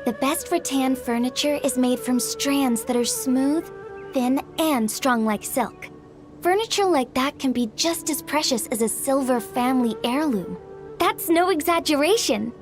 The best rattan furniture is made from strands that are smooth, thin, and strong like silk. Furniture like that can be just as precious as a silver family heirloom. That's no exaggeration.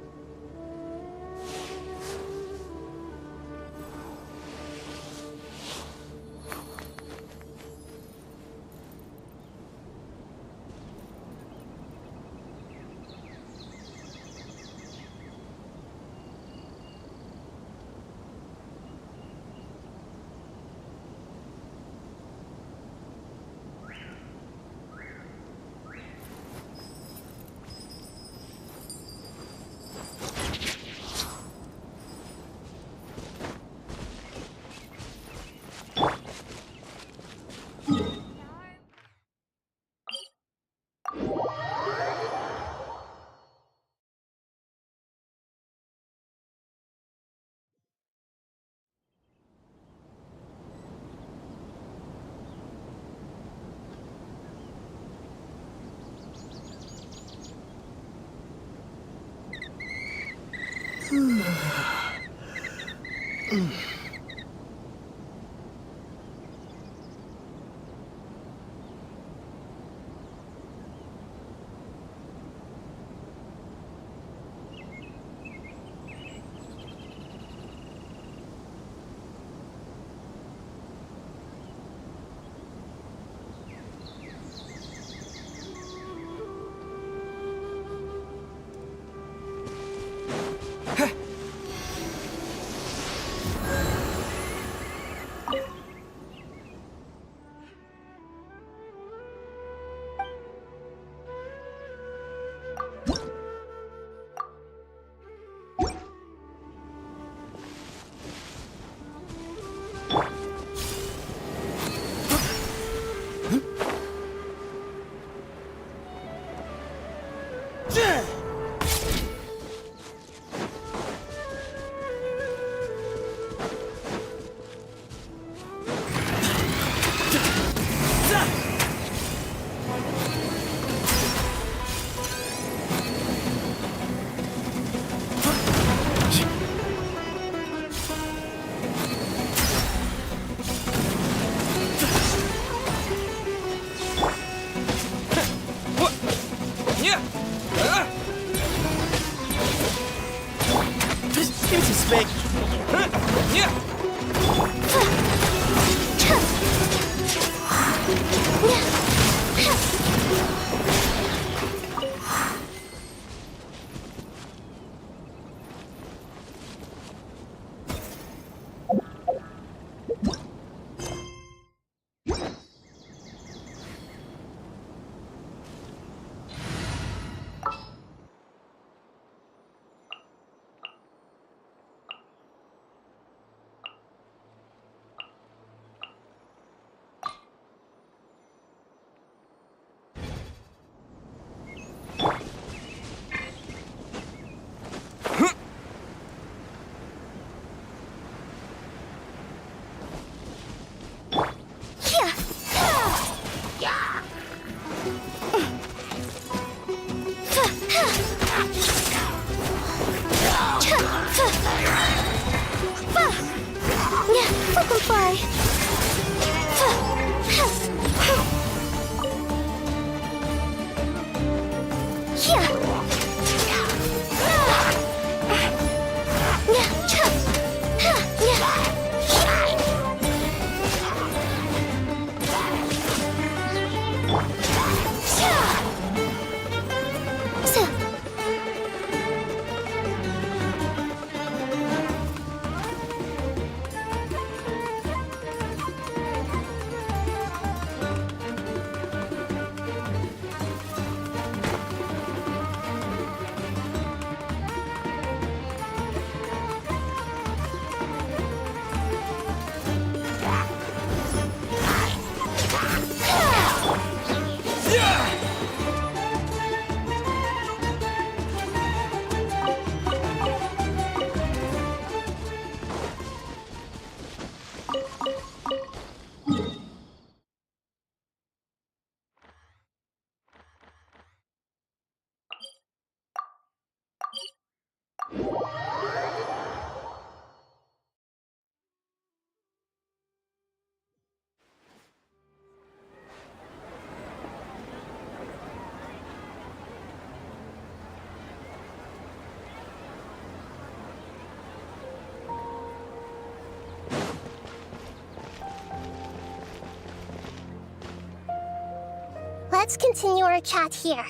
let's continue our chat here.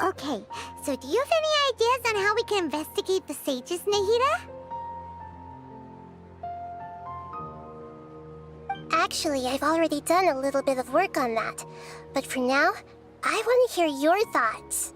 Okay, so do you have any ideas on how we can investigate the sages, Nahida? Actually, I've already done a little bit of work on that. But for now, I want to hear your thoughts.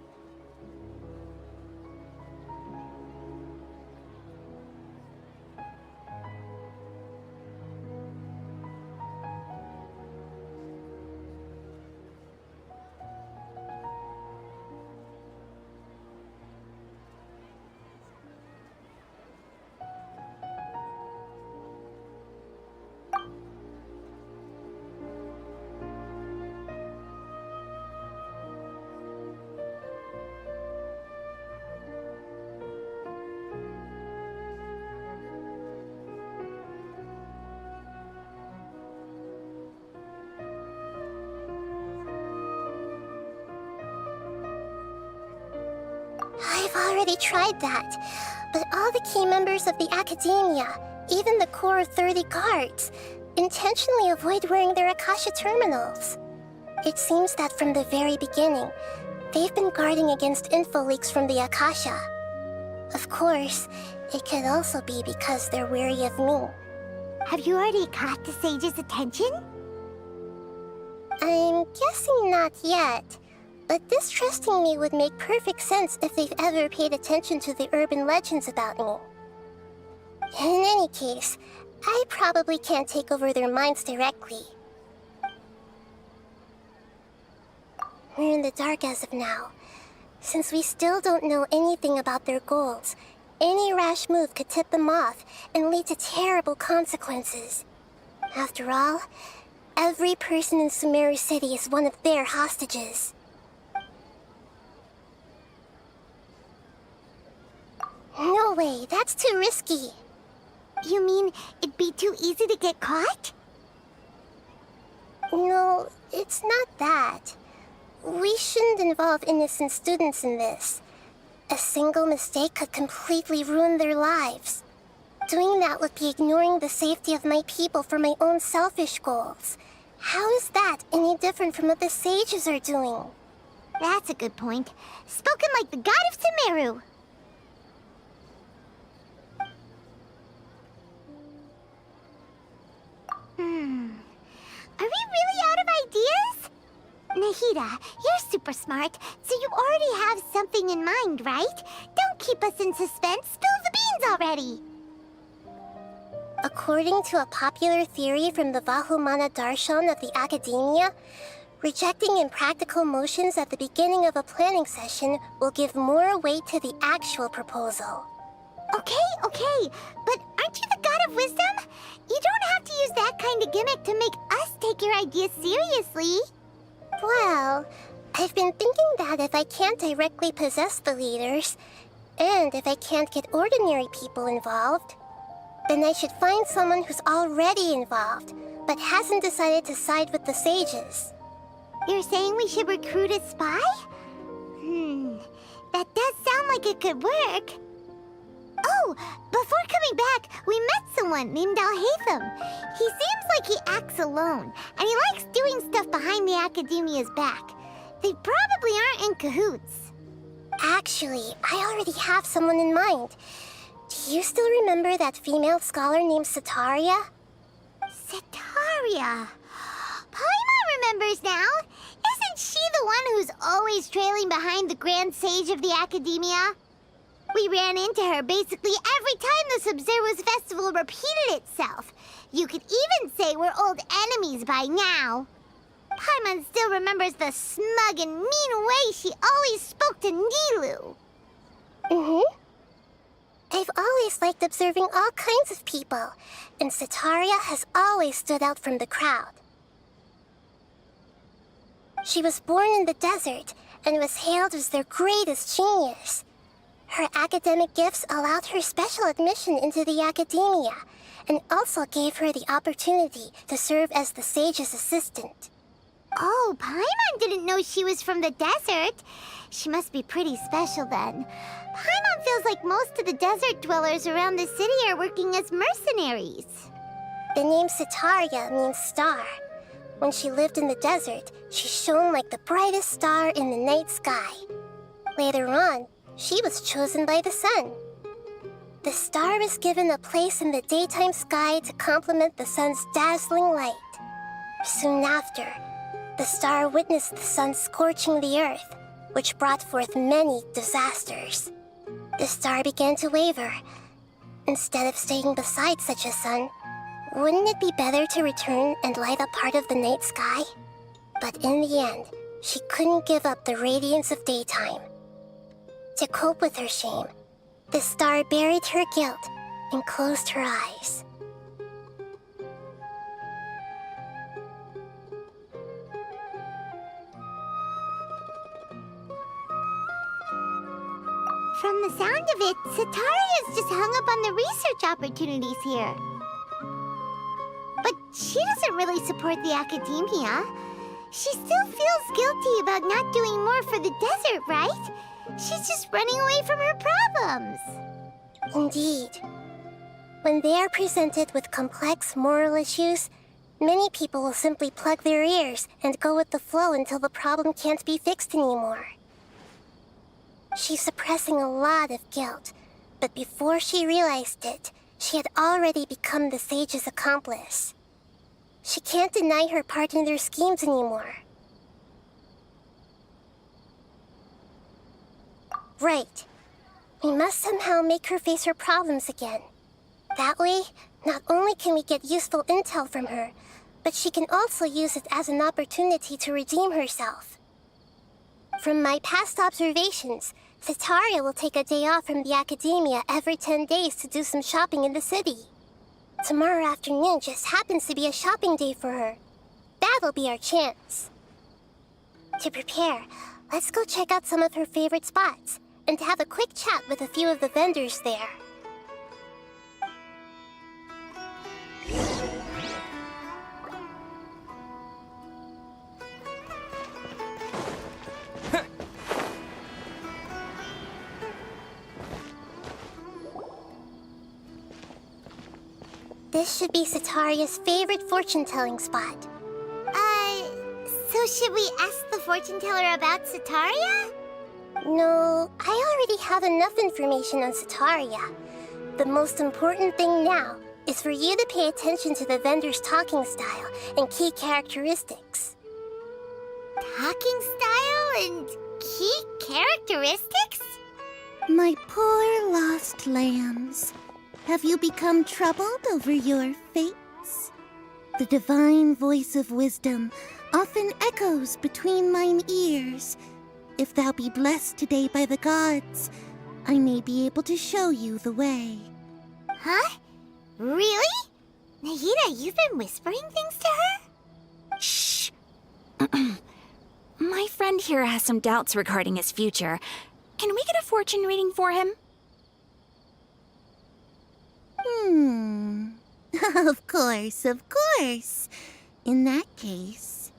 I've already tried that, but all the key members of the Academia, even the core 30 guards, intentionally avoid wearing their Akasha terminals. It seems that from the very beginning, they've been guarding against info leaks from the Akasha. Of course, it could also be because they're wary of me. Have you already caught the sage's attention? I'm guessing not yet. But distrusting me would make perfect sense if they've ever paid attention to the urban legends about me. In any case, I probably can't take over their minds directly. We're in the dark as of now. Since we still don't know anything about their goals, any rash move could tip them off and lead to terrible consequences. After all, every person in Sumeru City is one of their hostages. No way, that's too risky. You mean it'd be too easy to get caught? No, it's not that. We shouldn't involve innocent students in this. A single mistake could completely ruin their lives. Doing that would be ignoring the safety of my people for my own selfish goals. How is that any different from what the sages are doing? That's a good point. Spoken like the god of Sumeru. Are we really out of ideas? Nahida, you're super smart, so you already have something in mind, right? Don't keep us in suspense. Spill the beans already! According to a popular theory from the Vahumana Darshan of the Academia, rejecting impractical motions at the beginning of a planning session will give more weight to the actual proposal. Okay, but aren't you the god of wisdom? You don't have to use that kind of gimmick to make us take your ideas seriously. Well, I've been thinking that if I can't directly possess the leaders, and if I can't get ordinary people involved, then I should find someone who's already involved, but hasn't decided to side with the sages. You're saying we should recruit a spy? That does sound like it could work. Oh, before coming back, we met someone named Alhaitham. He seems like he acts alone, and he likes doing stuff behind the Academia's back. They probably aren't in cahoots. Actually, I already have someone in mind. Do you still remember that female scholar named Setaria? Setaria? Paimon remembers now. Isn't she the one who's always trailing behind the Grand Sage of the Academia? We ran into her basically every time the Sub-Zero's festival repeated itself. You could even say we're old enemies by now. Paimon still remembers the smug and mean way she always spoke to Nilou. I've always liked observing all kinds of people, and Setaria has always stood out from the crowd. She was born in the desert and was hailed as their greatest genius. Her academic gifts allowed her special admission into the Academia, and also gave her the opportunity to serve as the sage's assistant. Oh, Paimon didn't know she was from the desert. She must be pretty special then. Paimon feels like most of the desert dwellers around the city are working as mercenaries. The name Sitaria means star. When she lived in the desert, she shone like the brightest star in the night sky. Later on, she was chosen by the sun. The star was given a place in the daytime sky to complement the sun's dazzling light. Soon after, the star witnessed the sun scorching the earth, which brought forth many disasters. The star began to waver. Instead of staying beside such a sun, wouldn't it be better to return and light up part of the night sky? But in the end, she couldn't give up the radiance of daytime. To cope with her shame, the star buried her guilt and closed her eyes. From the sound of it, Sitaria's just hung up on the research opportunities here. But she doesn't really support the academia. She still feels guilty about not doing more for the desert, right? She's just running away from her problems. Indeed. When they are presented with complex moral issues, many people will simply plug their ears and go with the flow until the problem can't be fixed anymore. She's suppressing a lot of guilt, but before she realized it, she had already become the sage's accomplice. She can't deny her part in their schemes anymore. Right. We must somehow make her face her problems again. That way, not only can we get useful intel from her, but she can also use it as an opportunity to redeem herself. From my past observations, Sitaria will take a day off from the academia every 10 days to do some shopping in the city. Tomorrow afternoon just happens to be a shopping day for her. That'll be our chance. To prepare, let's go check out some of her favorite spots and have a quick chat with a few of the vendors there. This should be Sitaria's favorite fortune-telling spot. So should we ask the fortune teller about Sitaria? No, I already have enough information on Sitaria. The most important thing now is for you to pay attention to the vendor's talking style and key characteristics. Talking style and key characteristics? My poor lost lambs, have you become troubled over your fates? The divine voice of wisdom often echoes between mine ears. If thou be blessed today by the gods, I may be able to show you the way. Huh? Really? Nahida, you've been whispering things to her? Shh! My friend here has some doubts regarding his future. Can we get a fortune reading for him? Of course, of course. In that case...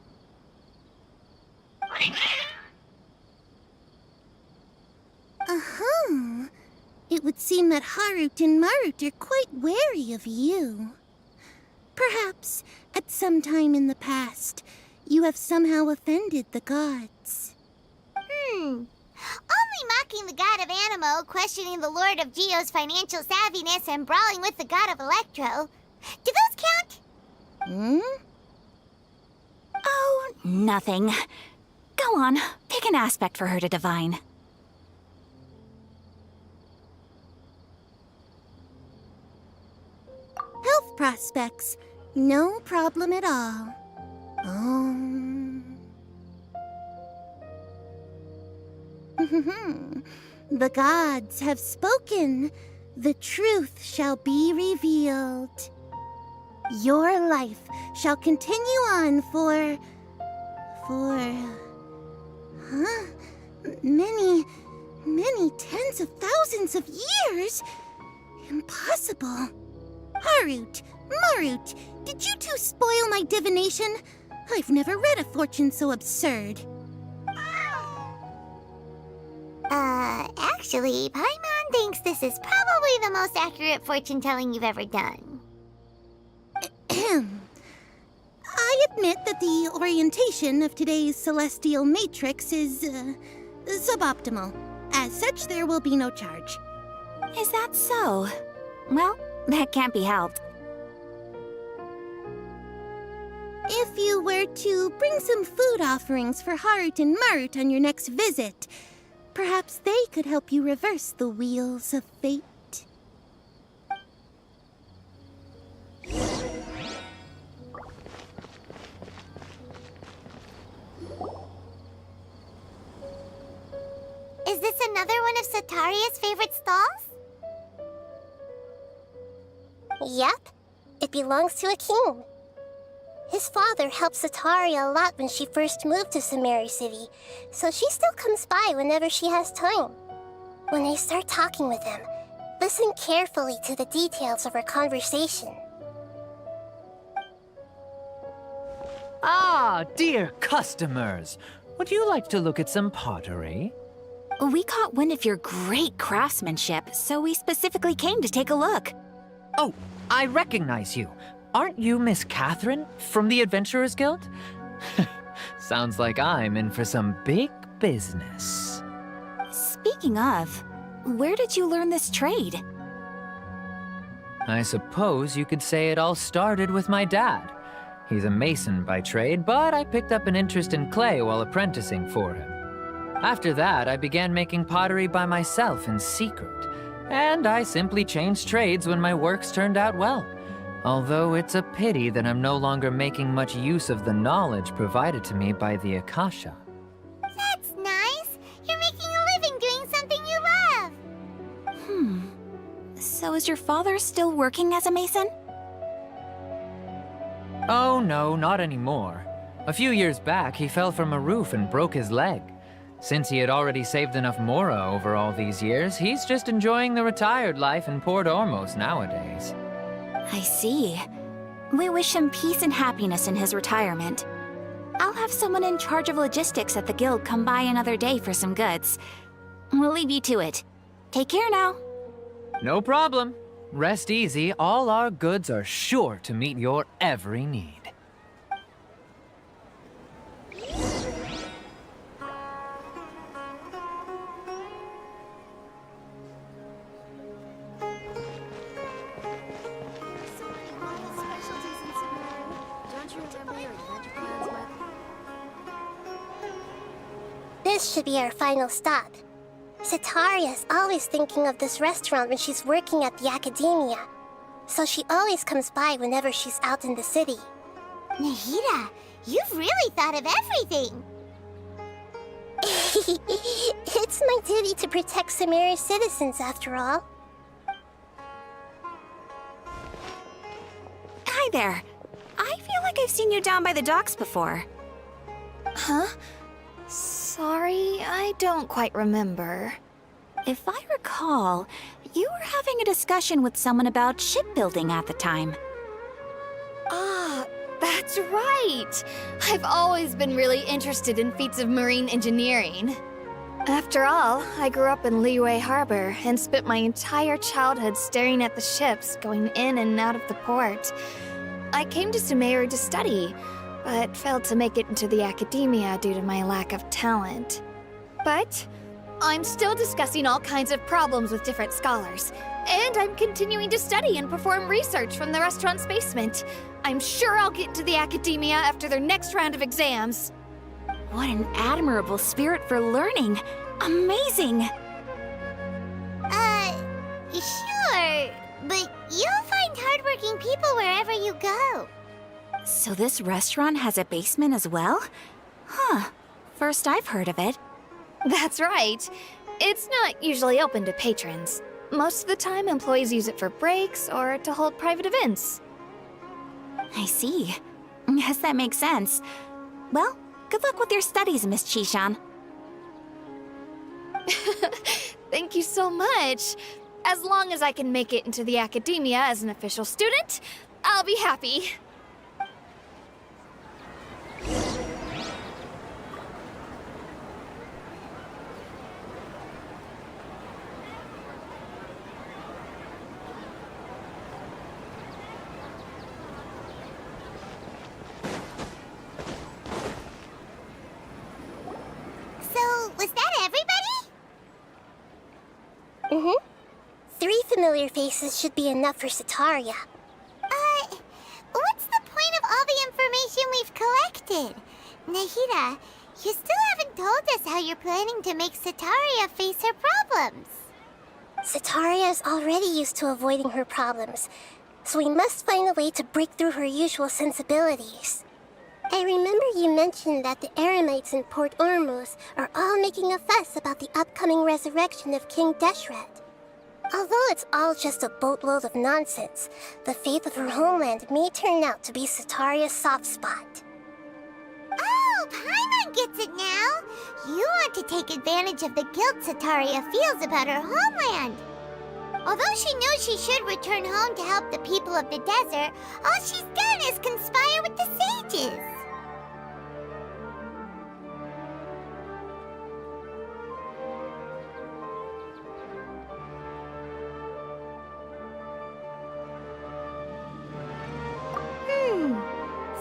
It would seem that Harut and Marut are quite wary of you. Perhaps, at some time in the past, you have somehow offended the gods. Only mocking the god of Animo, questioning the lord of Geo's financial savviness, and brawling with the god of Electro. Do those count? Oh, nothing. Go on, pick an aspect for her to divine. Health prospects, no problem at all. The gods have spoken. The truth shall be revealed. Your life shall continue on for many tens of thousands of years. Impossible. Harut, Marut, did you two spoil my divination? I've never read a fortune so absurd. Actually, Paimon thinks this is probably the most accurate fortune-telling you've ever done. admit that the orientation of today's celestial matrix is, suboptimal. As such, there will be no charge. Is that so? Well, that can't be helped. If you were to bring some food offerings for Heart and Mart on your next visit, perhaps they could help you reverse the wheels of fate. Is this another one of Sataria's favorite stalls? Yep, it belongs to a king. His father helped Sataria a lot when she first moved to Sumeru City, so she still comes by whenever she has time. When I start talking with him, listen carefully to the details of our conversation. Ah, dear customers! Would you like to look at some pottery? We caught wind of your great craftsmanship, so we specifically came to take a look. Oh, I recognize you. Aren't you Miss Catherine from the Adventurers Guild? Sounds like I'm in for some big business. Speaking of, where did you learn this trade? I suppose you could say it all started with my dad. He's a mason by trade, but I picked up an interest in clay while apprenticing for him. After that, I began making pottery by myself in secret, and I simply changed trades when my works turned out well. Although it's a pity that I'm no longer making much use of the knowledge provided to me by the Akasha. That's nice. You're making a living doing something you love. So is your father still working as a mason? Oh no, not anymore. A few years back, he fell from a roof and broke his leg. Since he had already saved enough Mora over all these years, he's just enjoying the retired life in Port Ormos nowadays. I see. We wish him peace and happiness in his retirement. I'll have someone in charge of logistics at the guild come by another day for some goods. We'll leave you to it. Take care now. No problem. Rest easy, all our goods are sure to meet your every need. This should be our final stop. Sataria's always thinking of this restaurant when she's working at the academia, so she always comes by whenever she's out in the city. Nahida, you've really thought of everything. It's my duty to protect Sumeru's citizens, after all. Hi there. I feel like I've seen you down by the docks before. Huh? Sorry, I don't quite remember. If I recall, you were having a discussion with someone about shipbuilding at the time. Ah, that's right! I've always been really interested in feats of marine engineering. After all, I grew up in Liyue Harbor and spent my entire childhood staring at the ships going in and out of the port. I came to Sumeru to study, but failed to make it into the academia due to my lack of talent. But I'm still discussing all kinds of problems with different scholars, and I'm continuing to study and perform research from the restaurant's basement. I'm sure I'll get to the academia after their next round of exams. What an admirable spirit for learning. Amazing! Sure, but you'll find hardworking people wherever you go. So this restaurant has a basement as well? Huh. First I've heard of it. That's right. It's not usually open to patrons. Most of the time, employees use it for breaks or to hold private events. I see. Yes, that makes sense. Well, good luck with your studies, Miss Chishan. Thank you so much. As long as I can make it into the academia as an official student, I'll be happy. Mm-hmm. 3 familiar faces should be enough for Sataria. What's the point of all the information we've collected? Nahida, you still haven't told us how you're planning to make Sataria face her problems. Sataria is already used to avoiding her problems, so we must find a way to break through her usual sensibilities. I remember you mentioned that the Eremites in Port Ormuz are all making a fuss about the upcoming resurrection of King Deshret. Although it's all just a boatload of nonsense, the fate of her homeland may turn out to be Sataria's soft spot. Oh, Paimon gets it now! You want to take advantage of the guilt Sataria feels about her homeland. Although she knows she should return home to help the people of the desert, all she's done is conspire with the sages.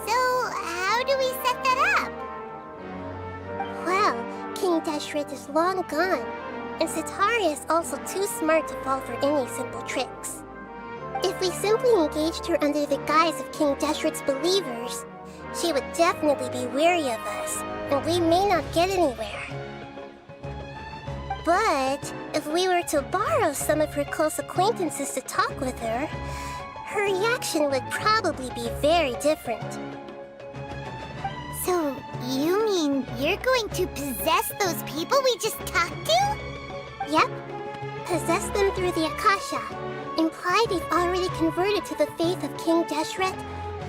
So how do we set that up? Well, King Deshret is long gone, and Sataria is also too smart to fall for any simple tricks. If we simply engaged her under the guise of King Deshret's believers, she would definitely be wary of us, and we may not get anywhere. But if we were to borrow some of her close acquaintances to talk with her, her reaction would probably be very different. So, you mean you're going to possess those people we just talked to? Yep. Possess them through the Akasha. Imply they've already converted to the faith of King Deshret,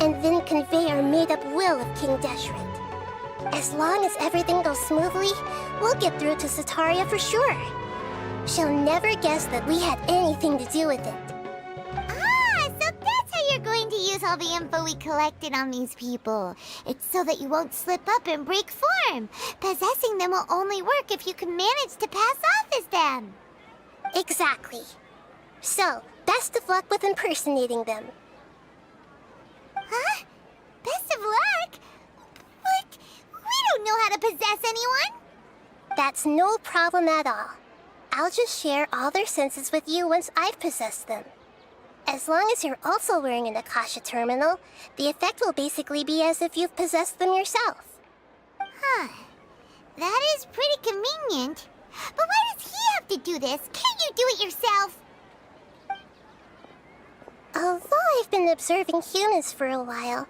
and then convey our made-up will of King Deshret. As long as everything goes smoothly, we'll get through to Sataria for sure. She'll never guess that we had anything to do with it. Ah, so that's how you're going to use all the info we collected on these people. It's so that you won't slip up and break form. Possessing them will only work if you can manage to pass off as them. Exactly. So, best of luck with impersonating them. Huh? Best of luck? But we don't know how to possess anyone. That's no problem at all. I'll just share all their senses with you once I've possessed them. As long as you're also wearing an Akasha terminal, the effect will basically be as if you've possessed them yourself. Huh. That is pretty convenient. But why does he have to do this? Can't you do it yourself? Although I've been observing humans for a while,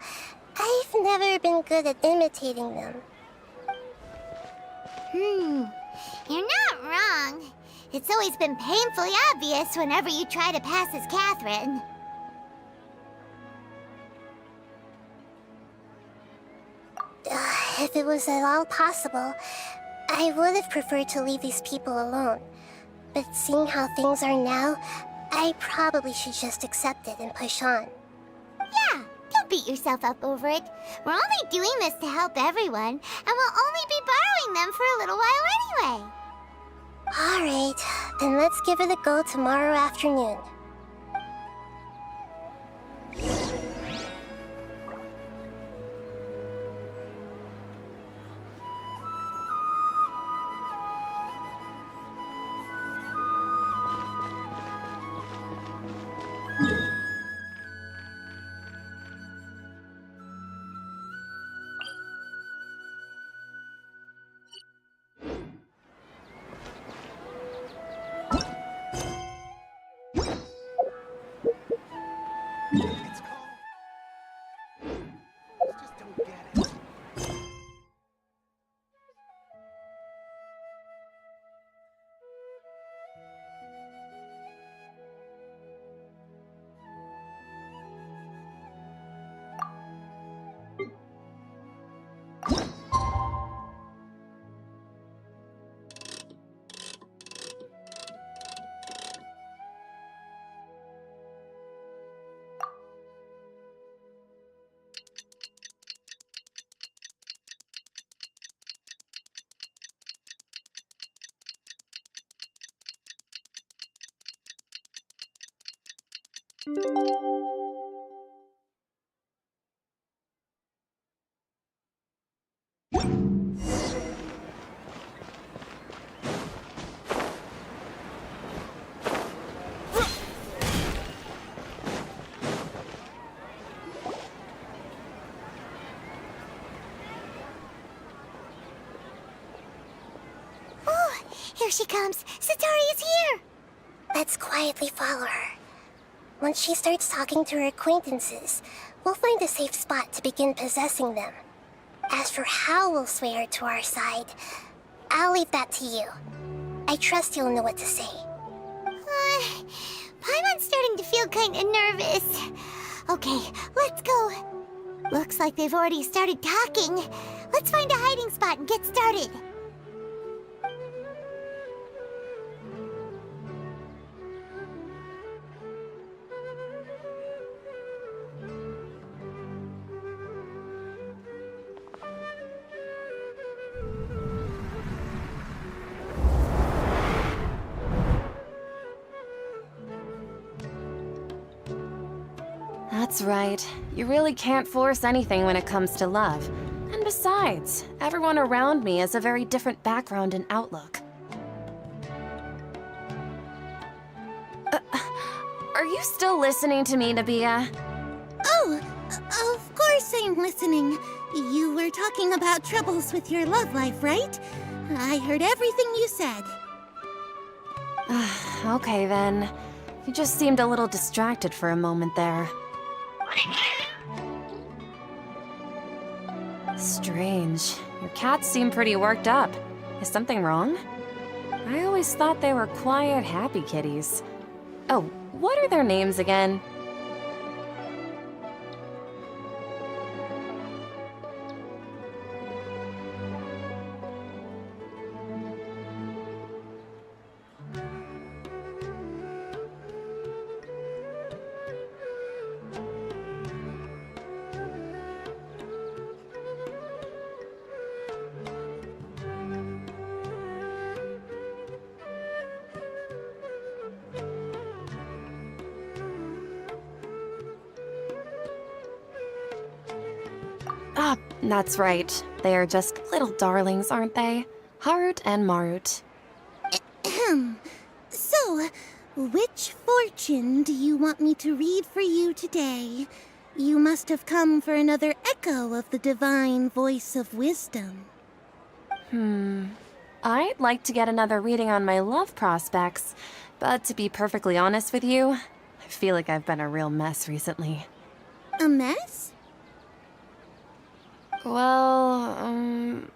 I've never been good at imitating them. You're not wrong. It's always been painfully obvious whenever you try to pass as Catherine. If it was at all possible, I would have preferred to leave these people alone. But seeing how things are now, I probably should just accept it and push on. Yeah, don't beat yourself up over it. We're only doing this to help everyone, and we'll only be borrowing them for a little while anyway. Alright, then let's give it a go tomorrow afternoon. There she comes! Satari is here! Let's quietly follow her. Once she starts talking to her acquaintances, we'll find a safe spot to begin possessing them. As for how we'll sway her to our side, I'll leave that to you. I trust you'll know what to say. Paimon's starting to feel kinda nervous. Okay, let's go. Looks like they've already started talking. Let's find a hiding spot and get started. That's right. You really can't force anything when it comes to love. And besides, everyone around me has a very different background and outlook. Are you still listening to me, Nabia? Oh, of course I'm listening. You were talking about troubles with your love life, right? I heard everything you said. Okay then. You just seemed a little distracted for a moment there. Strange. Your cats seem pretty worked up. Is something wrong? I always thought they were quiet, happy kitties. Oh, what are their names again? Ah, that's right. They are just little darlings, aren't they? Harut and Marut. So, which fortune do you want me to read for you today? You must have come for another echo of the divine voice of wisdom. I'd like to get another reading on my love prospects, but to be perfectly honest with you, I feel like I've been a real mess recently. A mess? Well,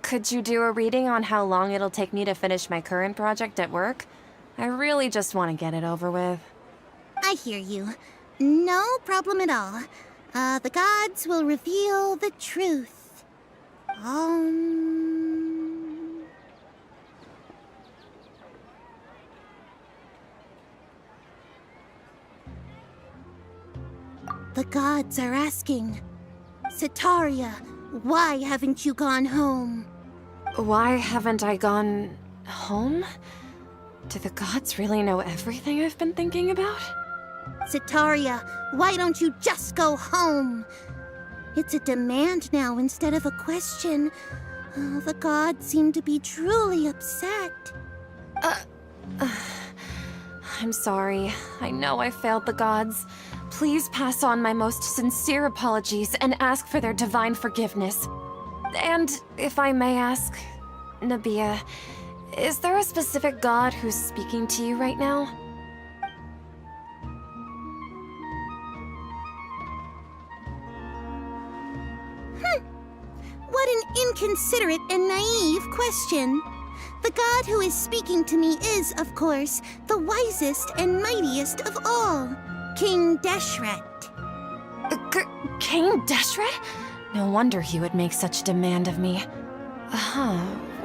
could you do a reading on how long it'll take me to finish my current project at work? I really just want to get it over with. I hear you. No problem at all. The gods will reveal the truth. The gods are asking, Setaria, why haven't you gone home? Why haven't I gone home? Do the gods really know everything I've been thinking about? Setaria, why don't you just go home? It's a demand now instead of a question. Oh, the gods seem to be truly upset. I'm sorry. I know I failed the gods. Please pass on my most sincere apologies and ask for their divine forgiveness. And if I may ask, Nabia, is there a specific god who's speaking to you right now? What an inconsiderate and naive question. The god who is speaking to me is, of course, the wisest and mightiest of all, King Deshret. King Deshret? No wonder he would make such a demand of me.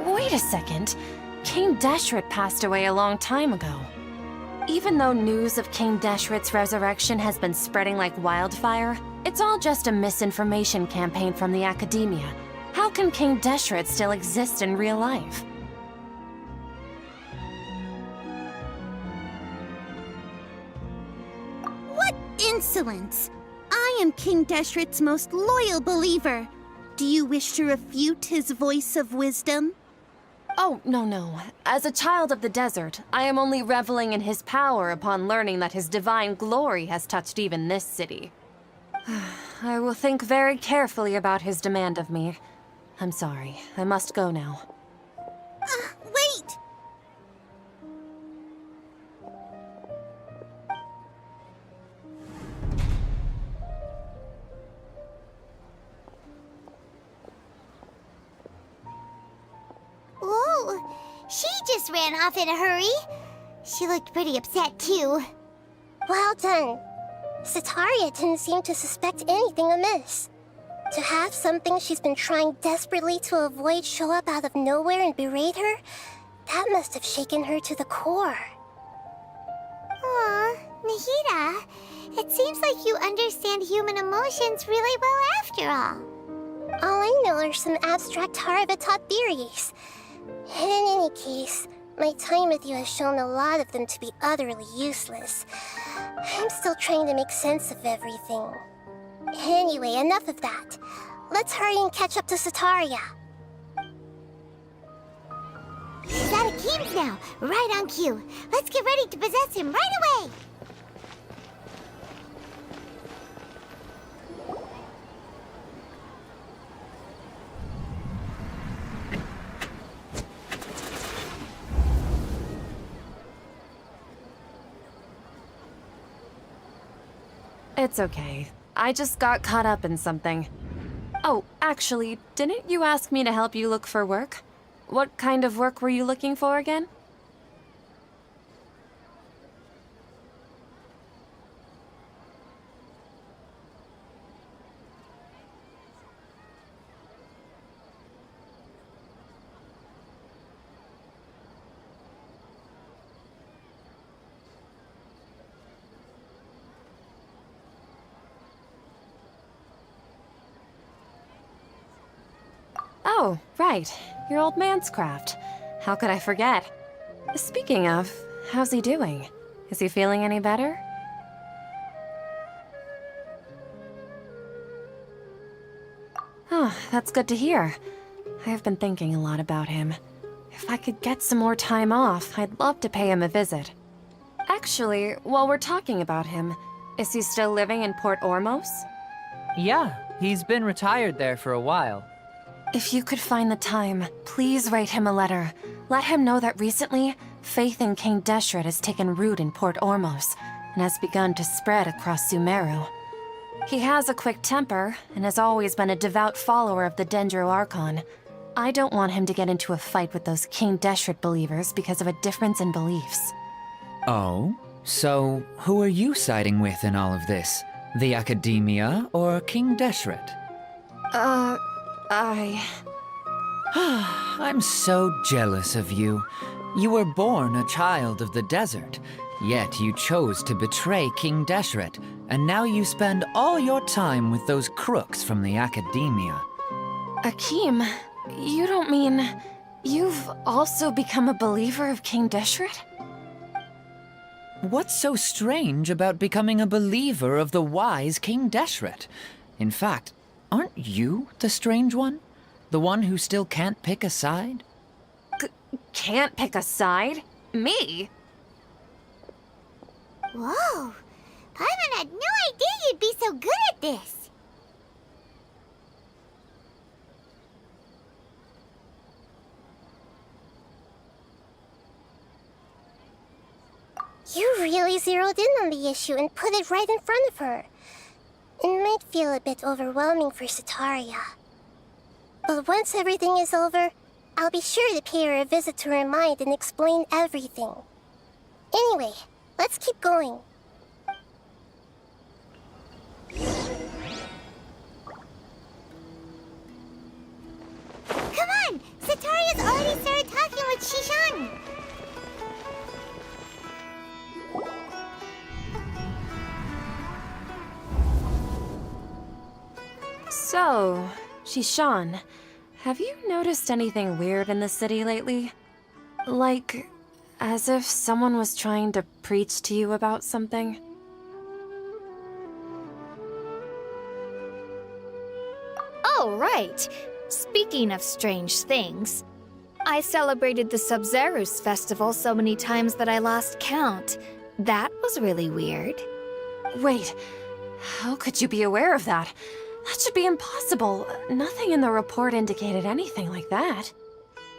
Wait a second. King Deshret passed away a long time ago. Even though news of King Deshret's resurrection has been spreading like wildfire, it's all just a misinformation campaign from the academia. How can King Deshret still exist in real life? What insolence! I am King Deshret's most loyal believer. Do you wish to refute his voice of wisdom? Oh, no. As a child of the desert, I am only reveling in his power upon learning that his divine glory has touched even this city. I will think very carefully about his demand of me. I'm sorry. I must go now. Wait! She just ran off in a hurry. She looked pretty upset, too. Well done. Sataria didn't seem to suspect anything amiss. To have something she's been trying desperately to avoid show up out of nowhere and berate her, that must have shaken her to the core. Aw, Nahida, it seems like you understand human emotions really well after all. All I know are some abstract Haravatot theories. In any case, my time with you has shown a lot of them to be utterly useless. I'm still trying to make sense of everything. Anyway, enough of that. Let's hurry and catch up to Sataria. He's at Akeem's now, right on cue. Let's get ready to possess him right away! It's okay. I just got caught up in something. Oh, actually, didn't you ask me to help you look for work? What kind of work were you looking for again? Oh, right. Your old man's craft. How could I forget? Speaking of, how's he doing? Is he feeling any better? Oh, that's good to hear. I've been thinking a lot about him. If I could get some more time off, I'd love to pay him a visit. Actually, while we're talking about him, is he still living in Port Ormos? Yeah, he's been retired there for a while. If you could find the time, please write him a letter. Let him know that recently, faith in King Deshret has taken root in Port Ormos and has begun to spread across Sumeru. He has a quick temper and has always been a devout follower of the Dendro Archon. I don't want him to get into a fight with those King Deshret believers because of a difference in beliefs. Oh? So, who are you siding with in all of this? The Academia or King Deshret? I'm so jealous of you. You were born a child of the desert, yet you chose to betray King Deshret, and now you spend all your time with those crooks from the Academia. Akeem, you don't mean you've also become a believer of King Deshret? What's so strange about becoming a believer of the wise King Deshret? In fact, aren't you the strange one? The one who still can't pick a side? Can't pick a side? Me? Whoa! Paimon had no idea you'd be so good at this! You really zeroed in on the issue and put it right in front of her. It might feel a bit overwhelming for Sataria. But once everything is over, I'll be sure to pay her a visit to her mind and explain everything. Anyway, let's keep going. Come on! Sataria's already started talking with Shishan! So, Shishan, have you noticed anything weird in the city lately? Like, as if someone was trying to preach to you about something? Oh, right. Speaking of strange things, I celebrated the Sub-Zerus festival so many times that I lost count. That was really weird. Wait, how could you be aware of that? That should be impossible. Nothing in the report indicated anything like that.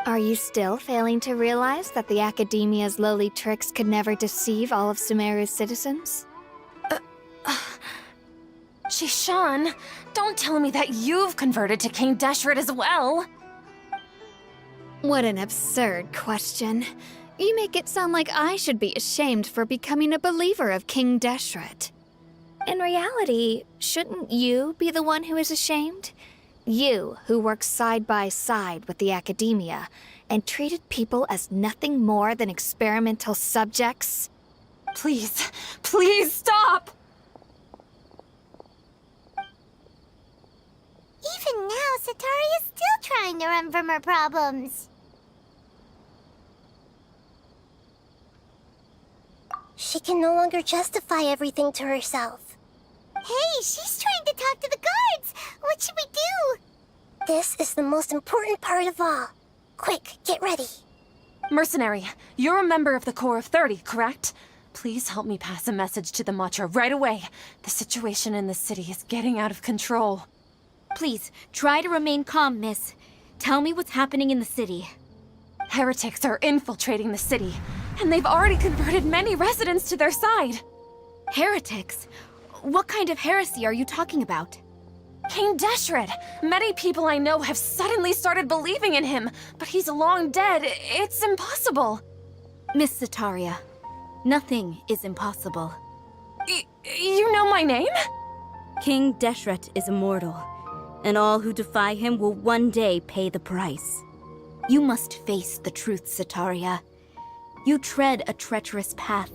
Are you still failing to realize that the Academia's lowly tricks could never deceive all of Sumeru's citizens? Shishan, don't tell me that you've converted to King Deshret as well! What an absurd question. You make it sound like I should be ashamed for becoming a believer of King Deshret. In reality, shouldn't you be the one who is ashamed? You, who worked side by side with the academia and treated people as nothing more than experimental subjects? Please, please stop! Even now, Satari is still trying to run from her problems. She can no longer justify everything to herself. Hey, she's trying to talk to the guards! What should we do? This is the most important part of all. Quick, get ready. Mercenary, you're a member of the Corps of 30, correct? Please help me pass a message to the Matcha right away. The situation in the city is getting out of control. Please, try to remain calm, miss. Tell me what's happening in the city. Heretics are infiltrating the city, and they've already converted many residents to their side. Heretics? What kind of heresy are you talking about? King Deshret! Many people I know have suddenly started believing in him, but he's long dead. It's impossible. Miss Sataria, nothing is impossible. You know my name? King Deshret is immortal, and all who defy him will one day pay the price. You must face the truth, Sataria. You tread a treacherous path,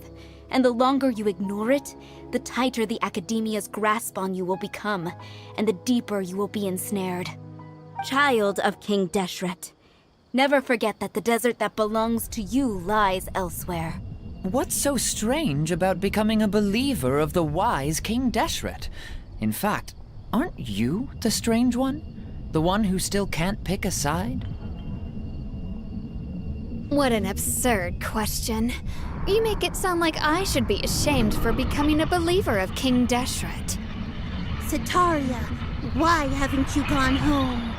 and the longer you ignore it, the tighter the Academia's grasp on you will become, and the deeper you will be ensnared. Child of King Deshret, Never forget that the desert that belongs to you lies elsewhere. What's so strange about becoming a believer of the wise King Deshret? In fact, aren't you the strange one? The one who still can't pick a side? What an absurd question. You make it sound like I should be ashamed for becoming a believer of King Deshret. Sataria, why haven't you gone home?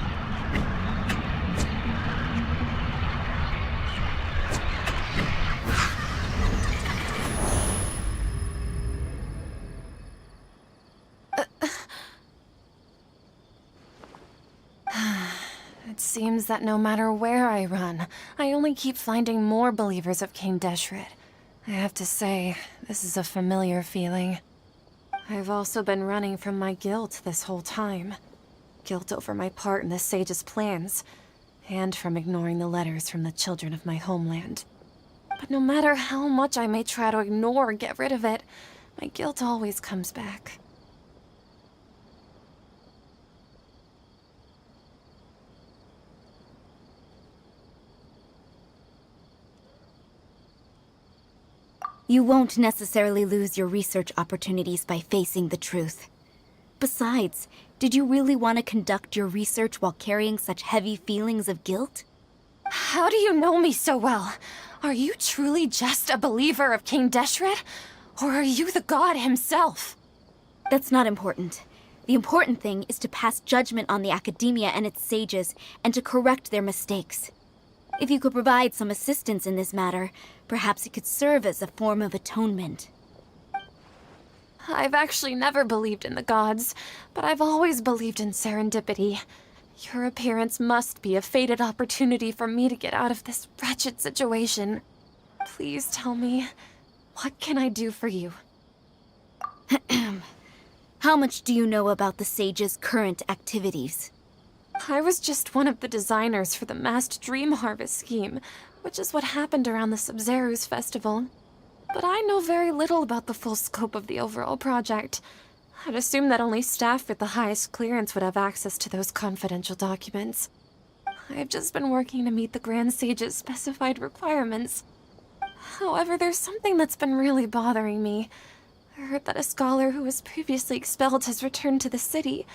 It seems that no matter where I run, I only keep finding more believers of King Deshret. I have to say, this is a familiar feeling. I've also been running from my guilt this whole time. Guilt over my part in the Sage's plans, and from ignoring the letters from the children of my homeland. But no matter how much I may try to ignore or get rid of it, my guilt always comes back. You won't necessarily lose your research opportunities by facing the truth. Besides, did you really want to conduct your research while carrying such heavy feelings of guilt? How do you know me so well? Are you truly just a believer of King Deshret? Or are you the god himself? That's not important. The important thing is to pass judgment on the Academia and its sages, and to correct their mistakes. If you could provide some assistance in this matter, perhaps it could serve as a form of atonement. I've actually never believed in the gods, but I've always believed in serendipity. Your appearance must be a fated opportunity for me to get out of this wretched situation. Please tell me, what can I do for you? How much do you know about the sage's current activities? I was just one of the designers for the masked dream harvest scheme, which is what happened around the Sumeru's festival. But I know very little about the full scope of the overall project. I'd assume that only staff with the highest clearance would have access to those confidential documents. I've just been working to meet the Grand Sage's specified requirements. However, there's something that's been really bothering me. I heard that a scholar who was previously expelled has returned to the city,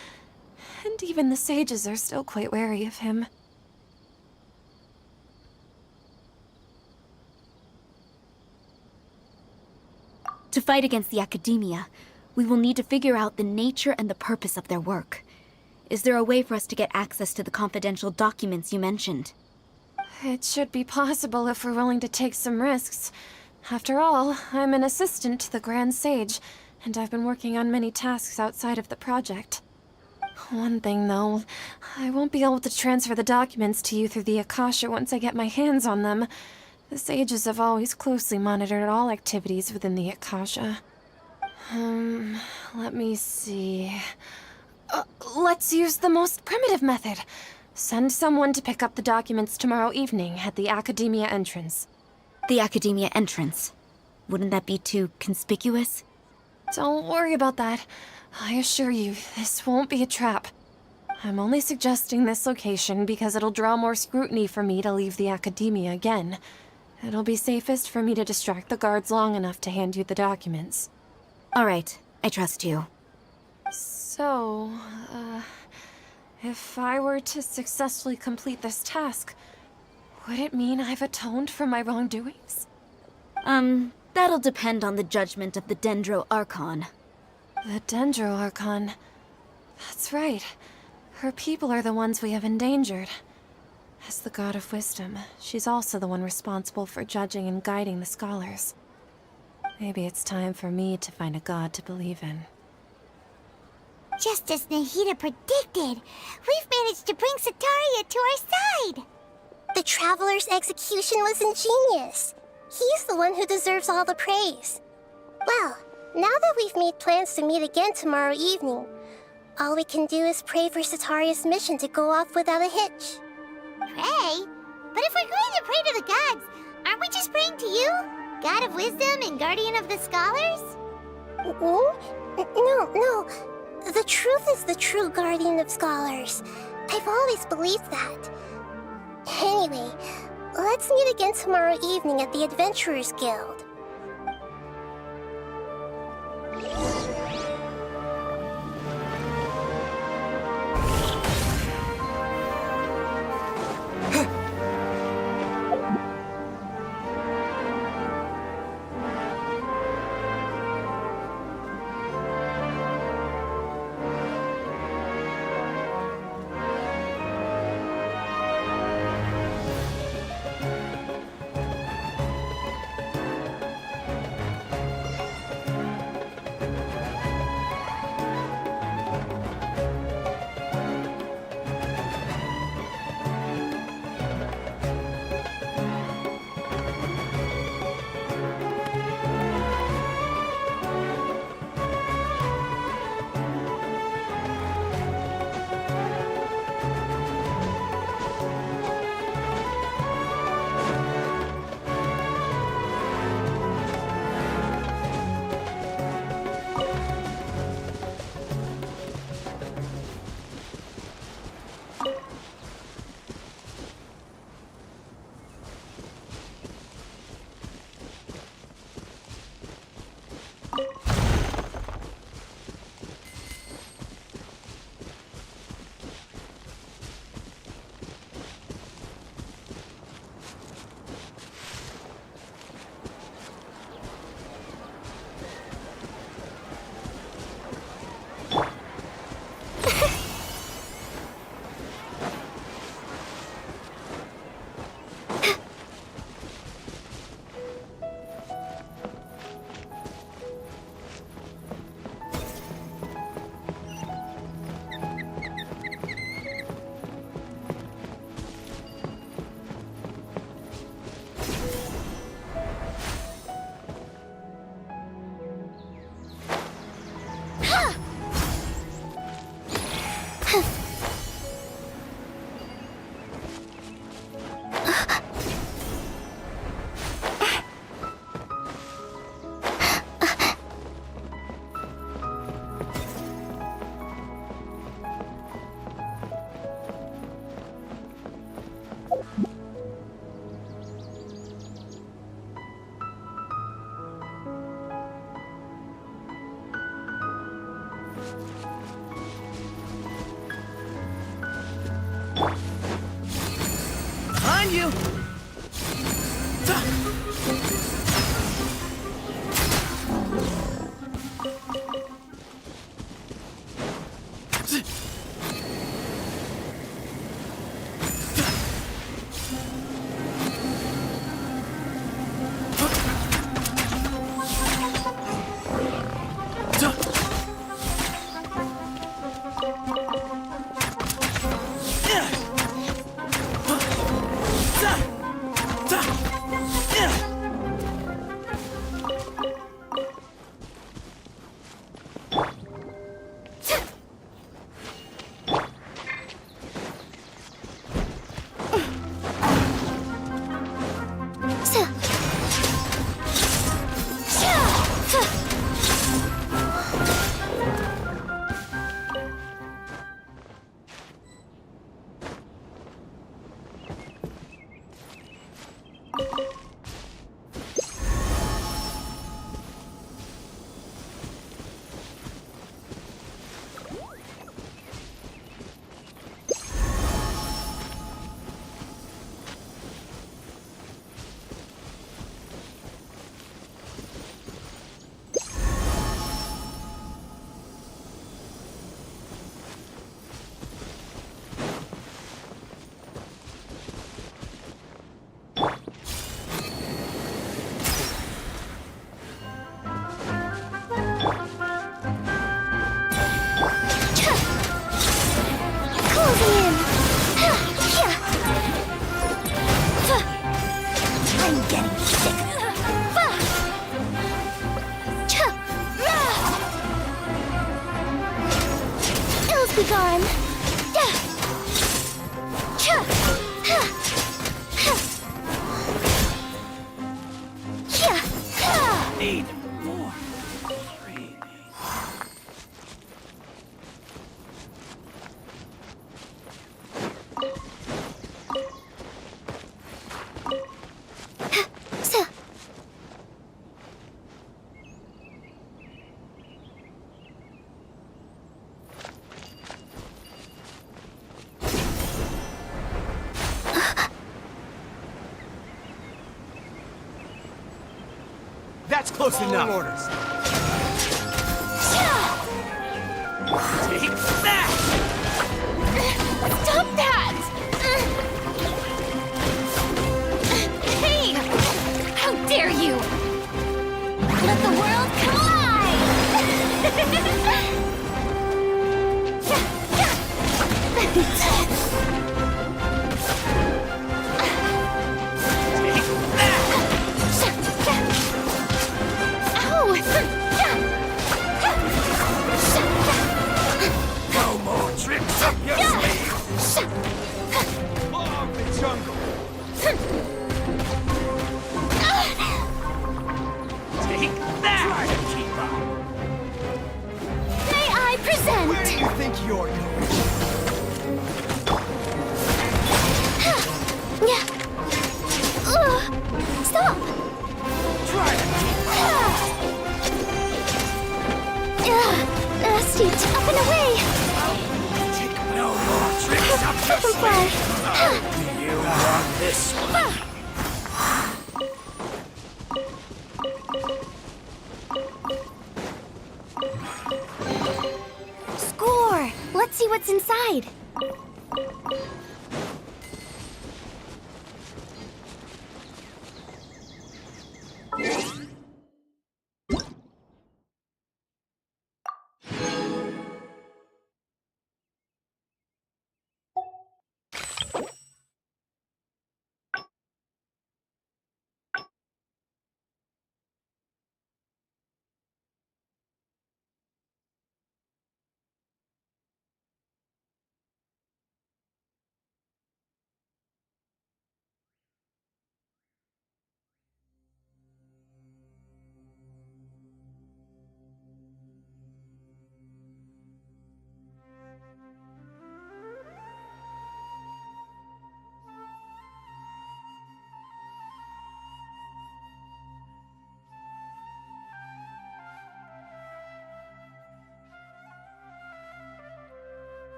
and even the sages are still quite wary of him. To fight against the Academia, we will need to figure out the nature and the purpose of their work. Is there a way for us to get access to the confidential documents you mentioned? It should be possible if we're willing to take some risks. After all, I'm an assistant to the Grand Sage, and I've been working on many tasks outside of the project. One thing, though, I won't be able to transfer the documents to you through the Akasha once I get my hands on them. The sages have always closely monitored all activities within the Akasha. Let me see. Let's use the most primitive method. Send someone to pick up the documents tomorrow evening at the Academia entrance. The Academia entrance. Wouldn't that be too conspicuous? Don't worry about that. I assure you, this won't be a trap. I'm only suggesting this location because it'll draw more scrutiny for me to leave the Academia again. It'll be safest for me to distract the guards long enough to hand you the documents. All right, I trust you. So, if I were to successfully complete this task, would it mean I've atoned for my wrongdoings? That'll depend on the judgment of the Dendro Archon. The Dendro Archon. That's right. Her people are the ones we have endangered. As the god of wisdom, she's also the one responsible for judging and guiding the scholars. Maybe it's time for me to find a god to believe in. Just as Nahida predicted, we've managed to bring Sataria to our side! The Traveler's execution was ingenious. He's the one who deserves all the praise. Well, now that we've made plans to meet again tomorrow evening, all we can do is pray for Sataria's mission to go off without a hitch. Pray? But if we're going to pray to the gods, aren't we just praying to you? God of wisdom and guardian of the scholars? No. The truth is the true guardian of scholars. I've always believed that. Anyway, let's meet again tomorrow evening at the Adventurers Guild. Behind you! Close enough. Orders. Take that! Stop that! Hey! How dare you! Let the world No more tricks up your sleeve! Bomb the jungle! Take that! Try to keep up! May I present? Where do you think you're going? Stop! Try to keep up! Nasty, up and away! Take no more tricks up your Dragonfly! sleeve! You want this one? Score! Let's see what's inside.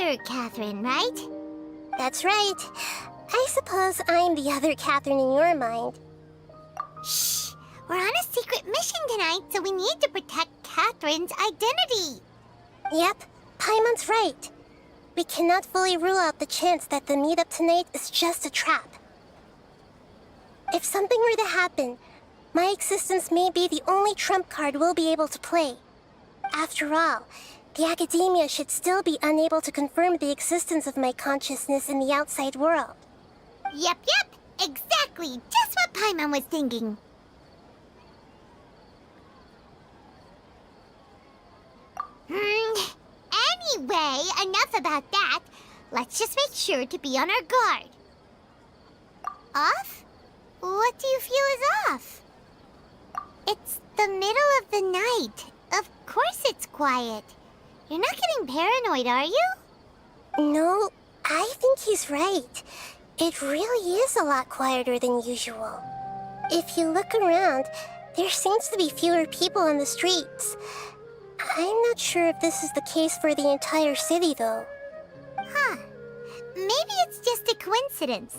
other Catherine, right? That's right. I suppose I'm the other Catherine in your mind. Shh! We're on a secret mission tonight, so we need to protect Catherine's identity. Yep, Paimon's right. We cannot fully rule out the chance that the meetup tonight is just a trap. If something were to happen, my existence may be the only trump card we'll be able to play. After all, the Academia should still be unable to confirm the existence of my consciousness in the outside world. Yep, exactly. Just what Paimon was thinking. Anyway, enough about that. Let's just make sure to be on our guard. Off? What do you feel is off? It's the middle of the night. Of course it's quiet. You're not getting paranoid, are you? No, I think he's right. It really is a lot quieter than usual. If you look around, there seems to be fewer people on the streets. I'm not sure if this is the case for the entire city, though. Huh. Maybe it's just a coincidence.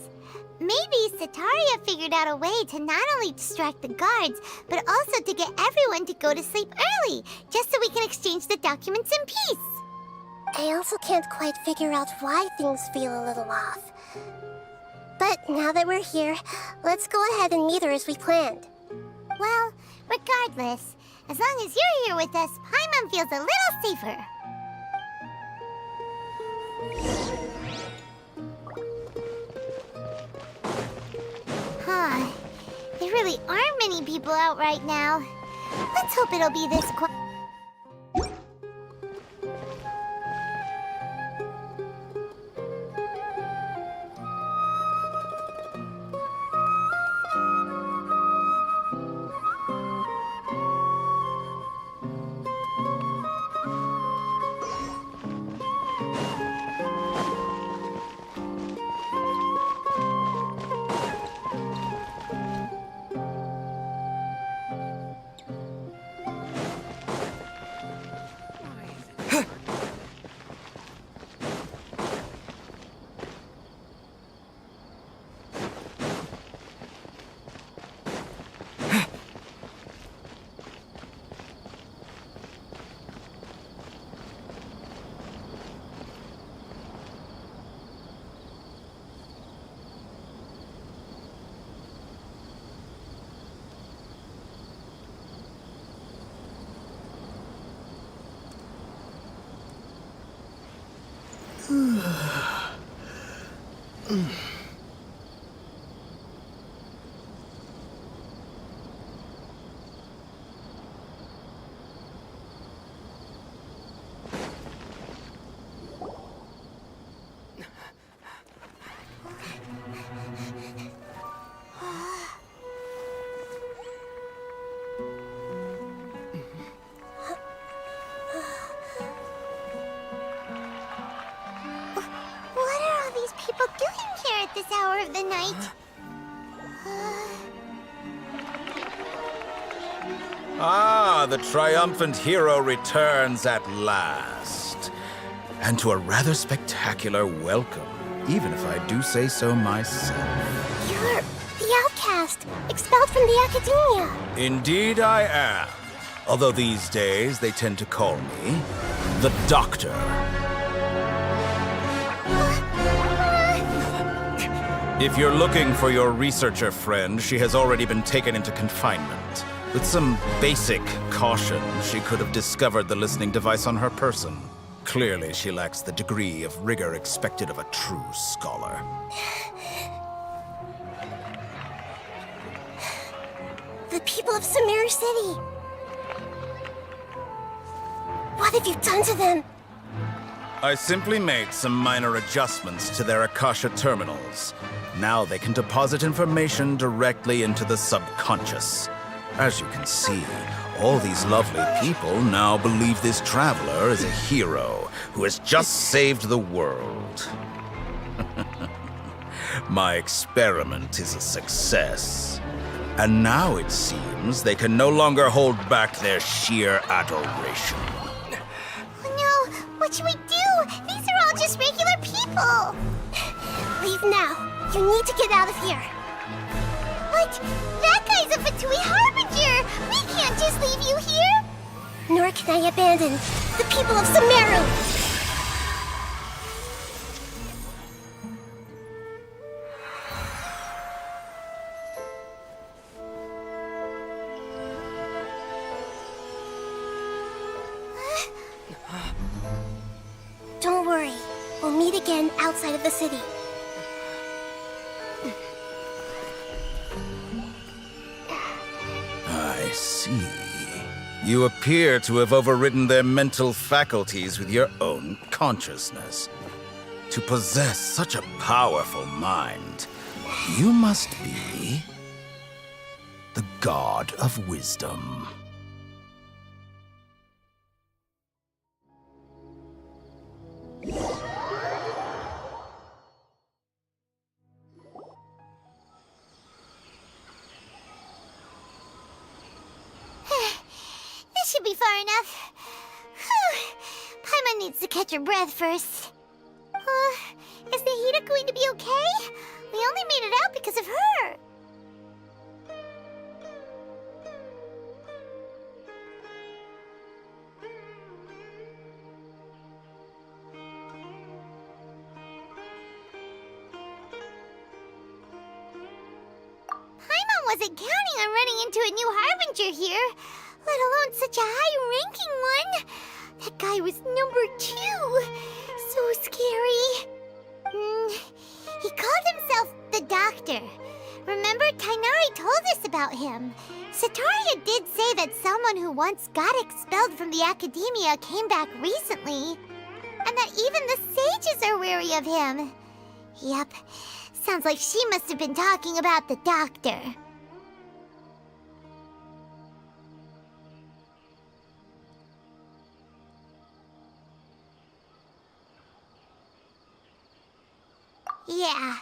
Maybe Sataria figured out a way to not only distract the guards, but also to get everyone to go to sleep early, just so we can exchange the documents in peace. I also can't quite figure out why things feel a little off. But now that we're here, let's go ahead and meet her as we planned. Well, regardless, as long as you're here with us, Paimon feels a little safer. Huh. There really aren't many people out right now. Let's hope it'll be this quiet. This hour of the night. Ah, the triumphant hero returns at last. And to a rather spectacular welcome, even if I do say so myself. You're the outcast, expelled from the Academia. Indeed I am. Although these days they tend to call me the Doctor. If you're looking for your researcher friend, she has already been taken into confinement. With some basic caution, she could have discovered the listening device on her person. Clearly, she lacks the degree of rigor expected of a true scholar. The people of Sumeru City. What have you done to them? I simply made some minor adjustments to their Akasha terminals. Now they can deposit information directly into the subconscious. As you can see, all these lovely people now believe this traveler is a hero who has just saved the world. My experiment is a success. And now it seems they can no longer hold back their sheer adoration. Oh no! What should we do? These are all just Oh, Leave now. You need to get out of here. what? That guy's a Fatui Harbinger! We can't just leave you here! Nor can I abandon the people of Sumeru. Don't worry. We'll meet again outside of the city. I see. You appear to have overridden their mental faculties with your own consciousness. To possess such a powerful mind, you must be the God of Wisdom. This should be far enough. Whew. Paimon needs to catch her breath first. Is Nahida going to be okay? We only made it out because of her. Paimon wasn't counting on running into a new Harbinger here, let alone such a high-ranking one. That guy was number 2. So scary. He called himself the Doctor. Remember, Tainari told us about him. Sataria did say that someone who once got expelled from the Academia came back recently. And that even the sages are wary of him. Yep, sounds like she must have been talking about the Doctor. Yeah,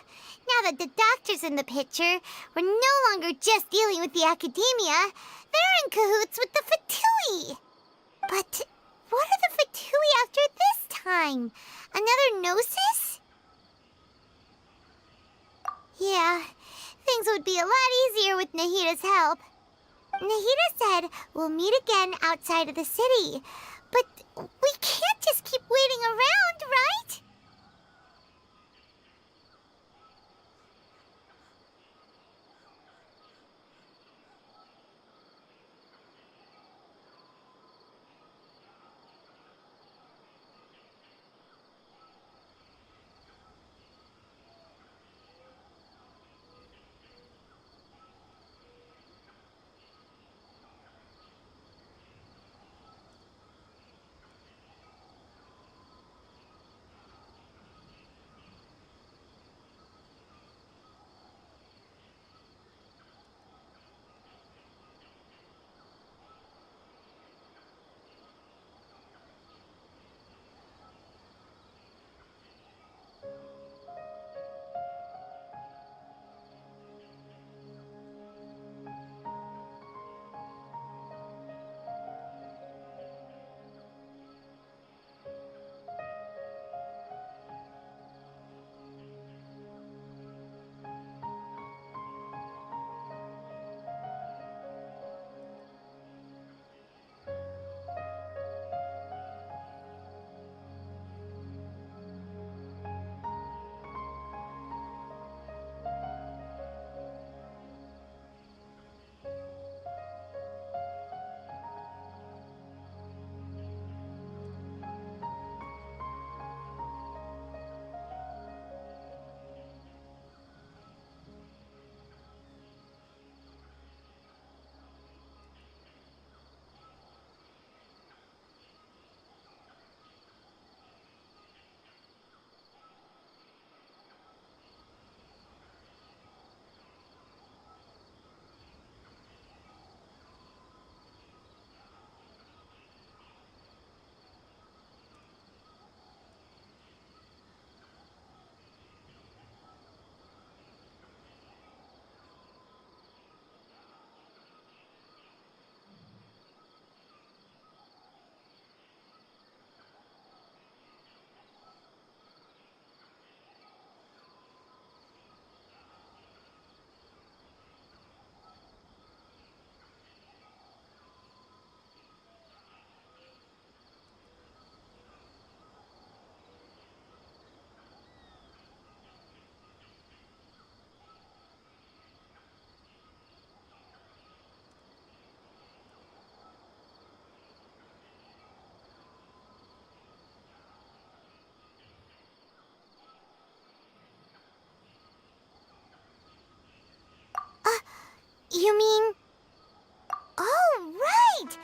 now that the Doctor's in the picture, we're no longer just dealing with the Academia. They're in cahoots with the Fatui. But what are the Fatui after this time? Another Gnosis? Yeah, things would be a lot easier with Nahida's help. Nahida said we'll meet again outside of the city. But we can't just keep waiting around, right? You mean... Oh, right!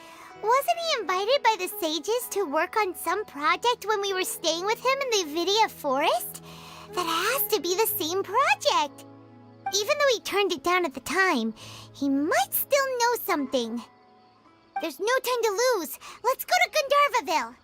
Wasn't he invited by the sages to work on some project when we were staying with him in the Vidia forest? That has to be the same project! Even though he turned it down at the time, he might still know something. There's no time to lose. Let's go to Gandharvaville.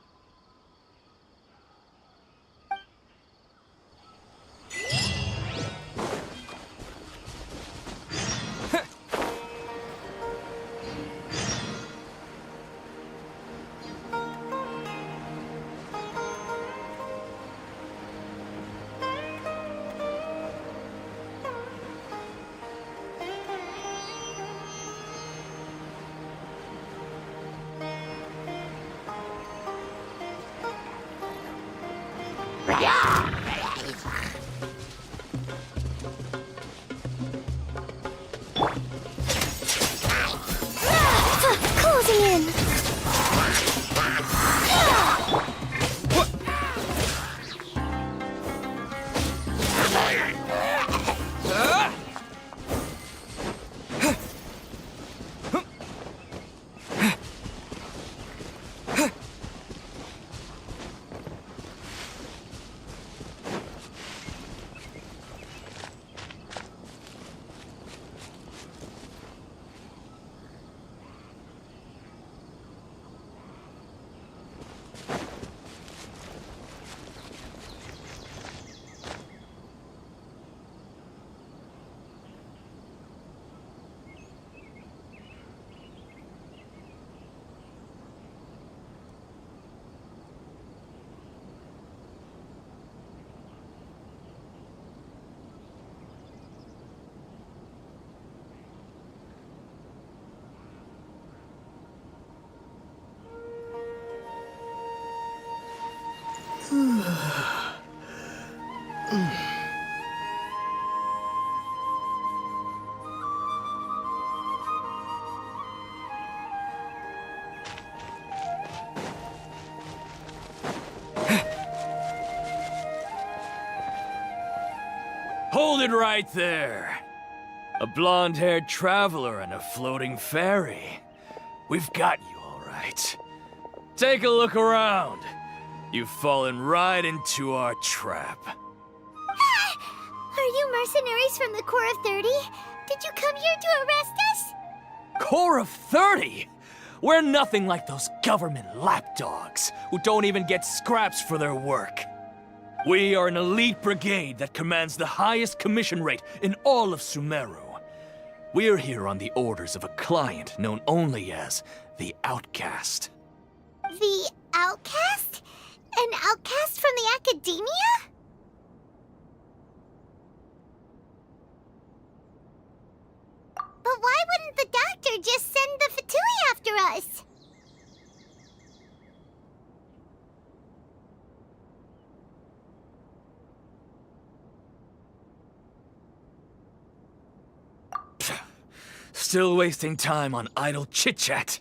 Closing in! Hold it right there. A blonde-haired traveler and a floating fairy. We've got you all right. Take a look around. You've fallen right into our trap. Are you mercenaries from the Corps of 30? Did you come here to arrest us? Corps of 30? We're nothing like those government lapdogs who don't even get scraps for their work. We are an elite brigade that commands the highest commission rate in all of Sumeru. We're here on the orders of a client known only as the Outcast. The Outcast? An outcast from the Academia? But why wouldn't the doctor just send the Fatui after us? Still wasting time on idle chit-chat.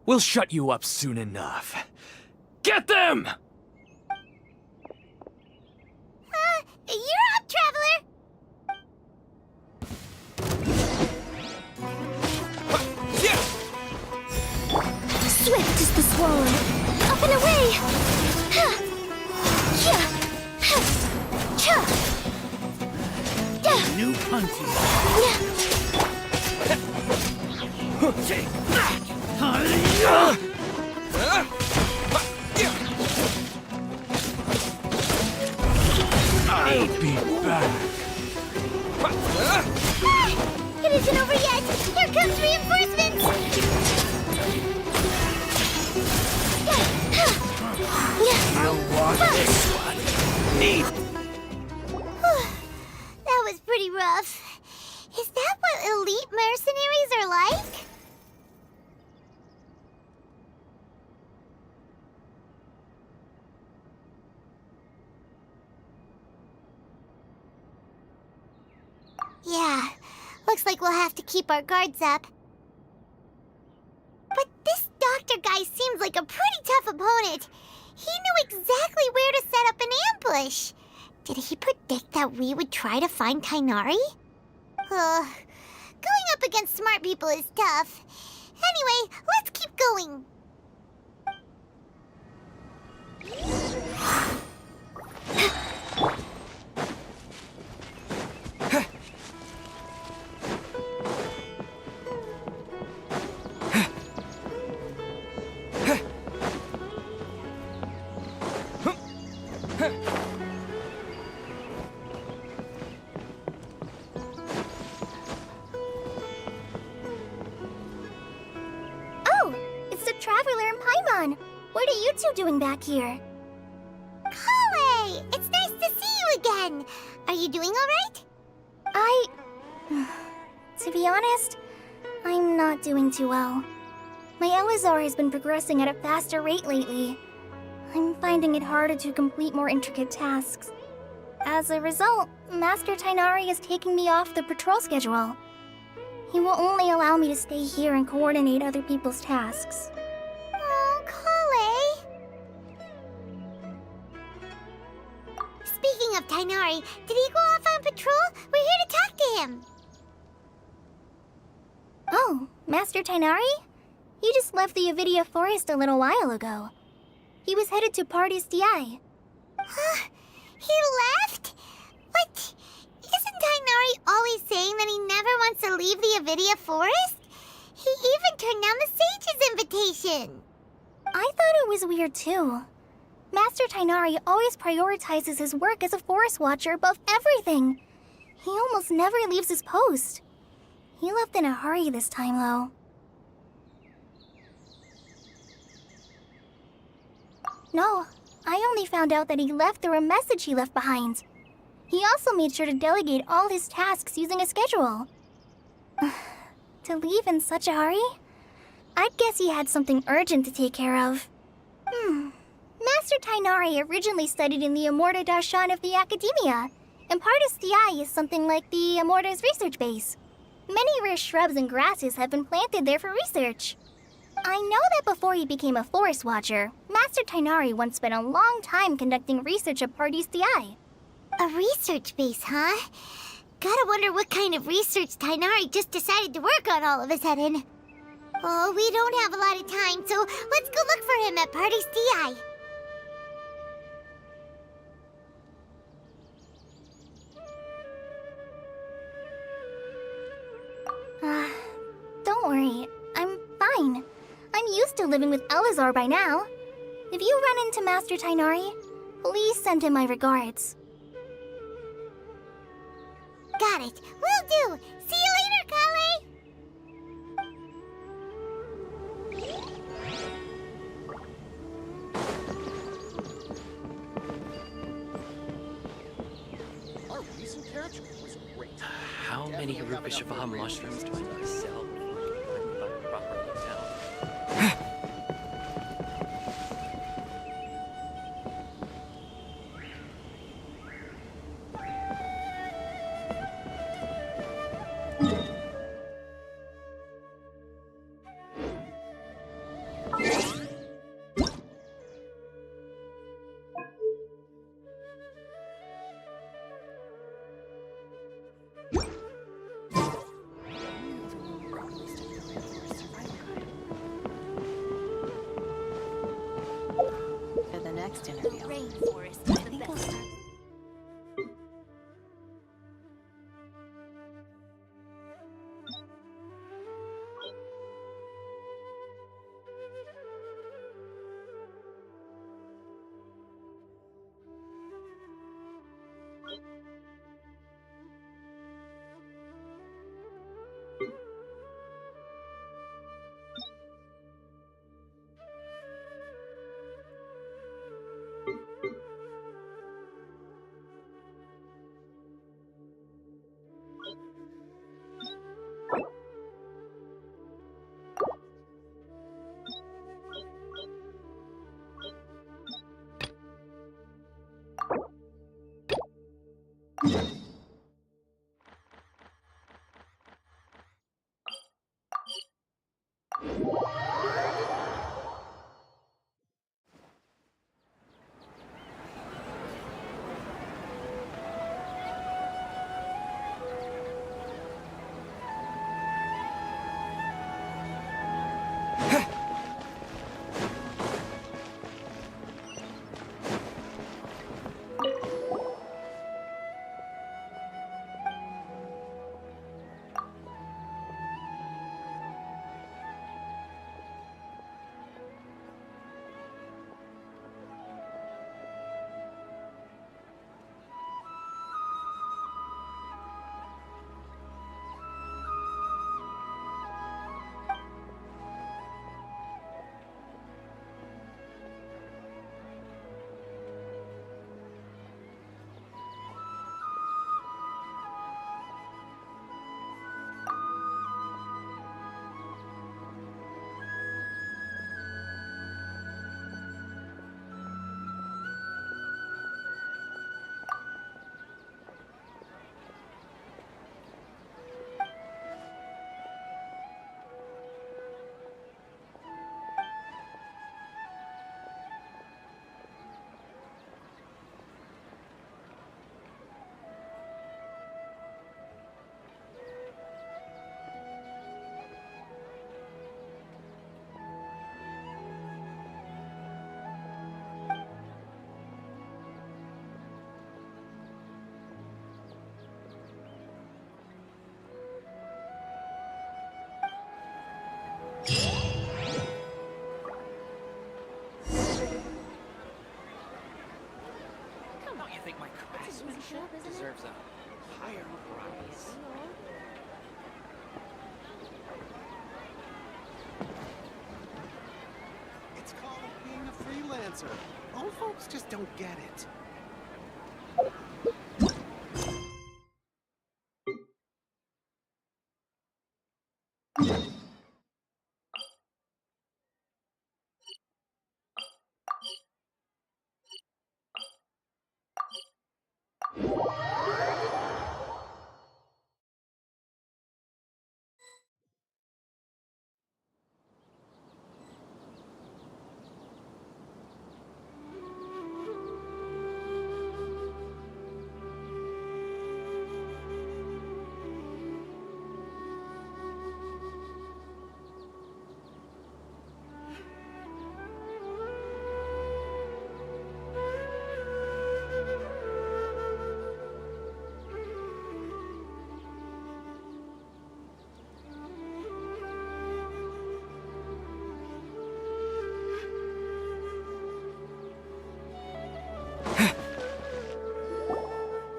We'll shut you up soon enough. Get them! You're up, traveler! Swift is the swallow. Up and away! New hunting. Take that! I'll be back. It isn't over yet! Here comes reinforcements! You'll want this one. Need. That was pretty rough. Is that what elite mercenaries are like? Yeah, looks like we'll have to keep our guards up. But this doctor guy seems like a pretty tough opponent. He knew exactly where to set up an ambush. Did he predict that we would try to find Kainari? Going up against smart people is tough. Anyway, let's keep going. Oh, it's the Traveler and Paimon. What are you two doing back here? Kale! It's nice to see you again. Are you doing alright? To be honest, I'm not doing too well. My Elazar has been progressing at a faster rate lately. I'm finding it harder to complete more intricate tasks. As a result, Master Tainari is taking me off the patrol schedule. He will only allow me to stay here and coordinate other people's tasks. Oh, Kale! Speaking of Tainari, did he go off on patrol? We're here to talk to him. Oh, Master Tainari? He just left the Avidia Forest a little while ago. He was headed to Party's DI. He left? But isn't Tainari always saying that he never wants to leave the Avidia Forest? He even turned down the Sage's invitation. I thought it was weird too. Master Tainari always prioritizes his work as a forest watcher above everything. He almost never leaves his post. He left in a hurry this time, though. No, I only found out that he left through a message he left behind. He also made sure to delegate all his tasks using a schedule. To leave in such a hurry? I'd guess he had something urgent to take care of. Master Tainari originally studied in the Immorta Darshan of the Academia, and Partis DI is something like the Immorta's research base. Many rare shrubs and grasses have been planted there for research. I know that before he became a forest watcher, Master Tainari once spent a long time conducting research at Partis DI. A research base, huh? Gotta wonder what kind of research Tainari just decided to work on all of a sudden. Oh, we don't have a lot of time, so let's go look for him at Party's DI. Don't worry, I'm fine. I'm used to living with Elazar by now. If you run into Master Tainari, please send him my regards. Got it. Will do. See you later, Kale. Our recent catch was great. How many Rupa Shiva mushrooms do I need to sell before I can buy a proper hotel? For the next interview. Rainforest is the best. deserves a higher prize. It's called being a freelancer. Old folks just don't get it.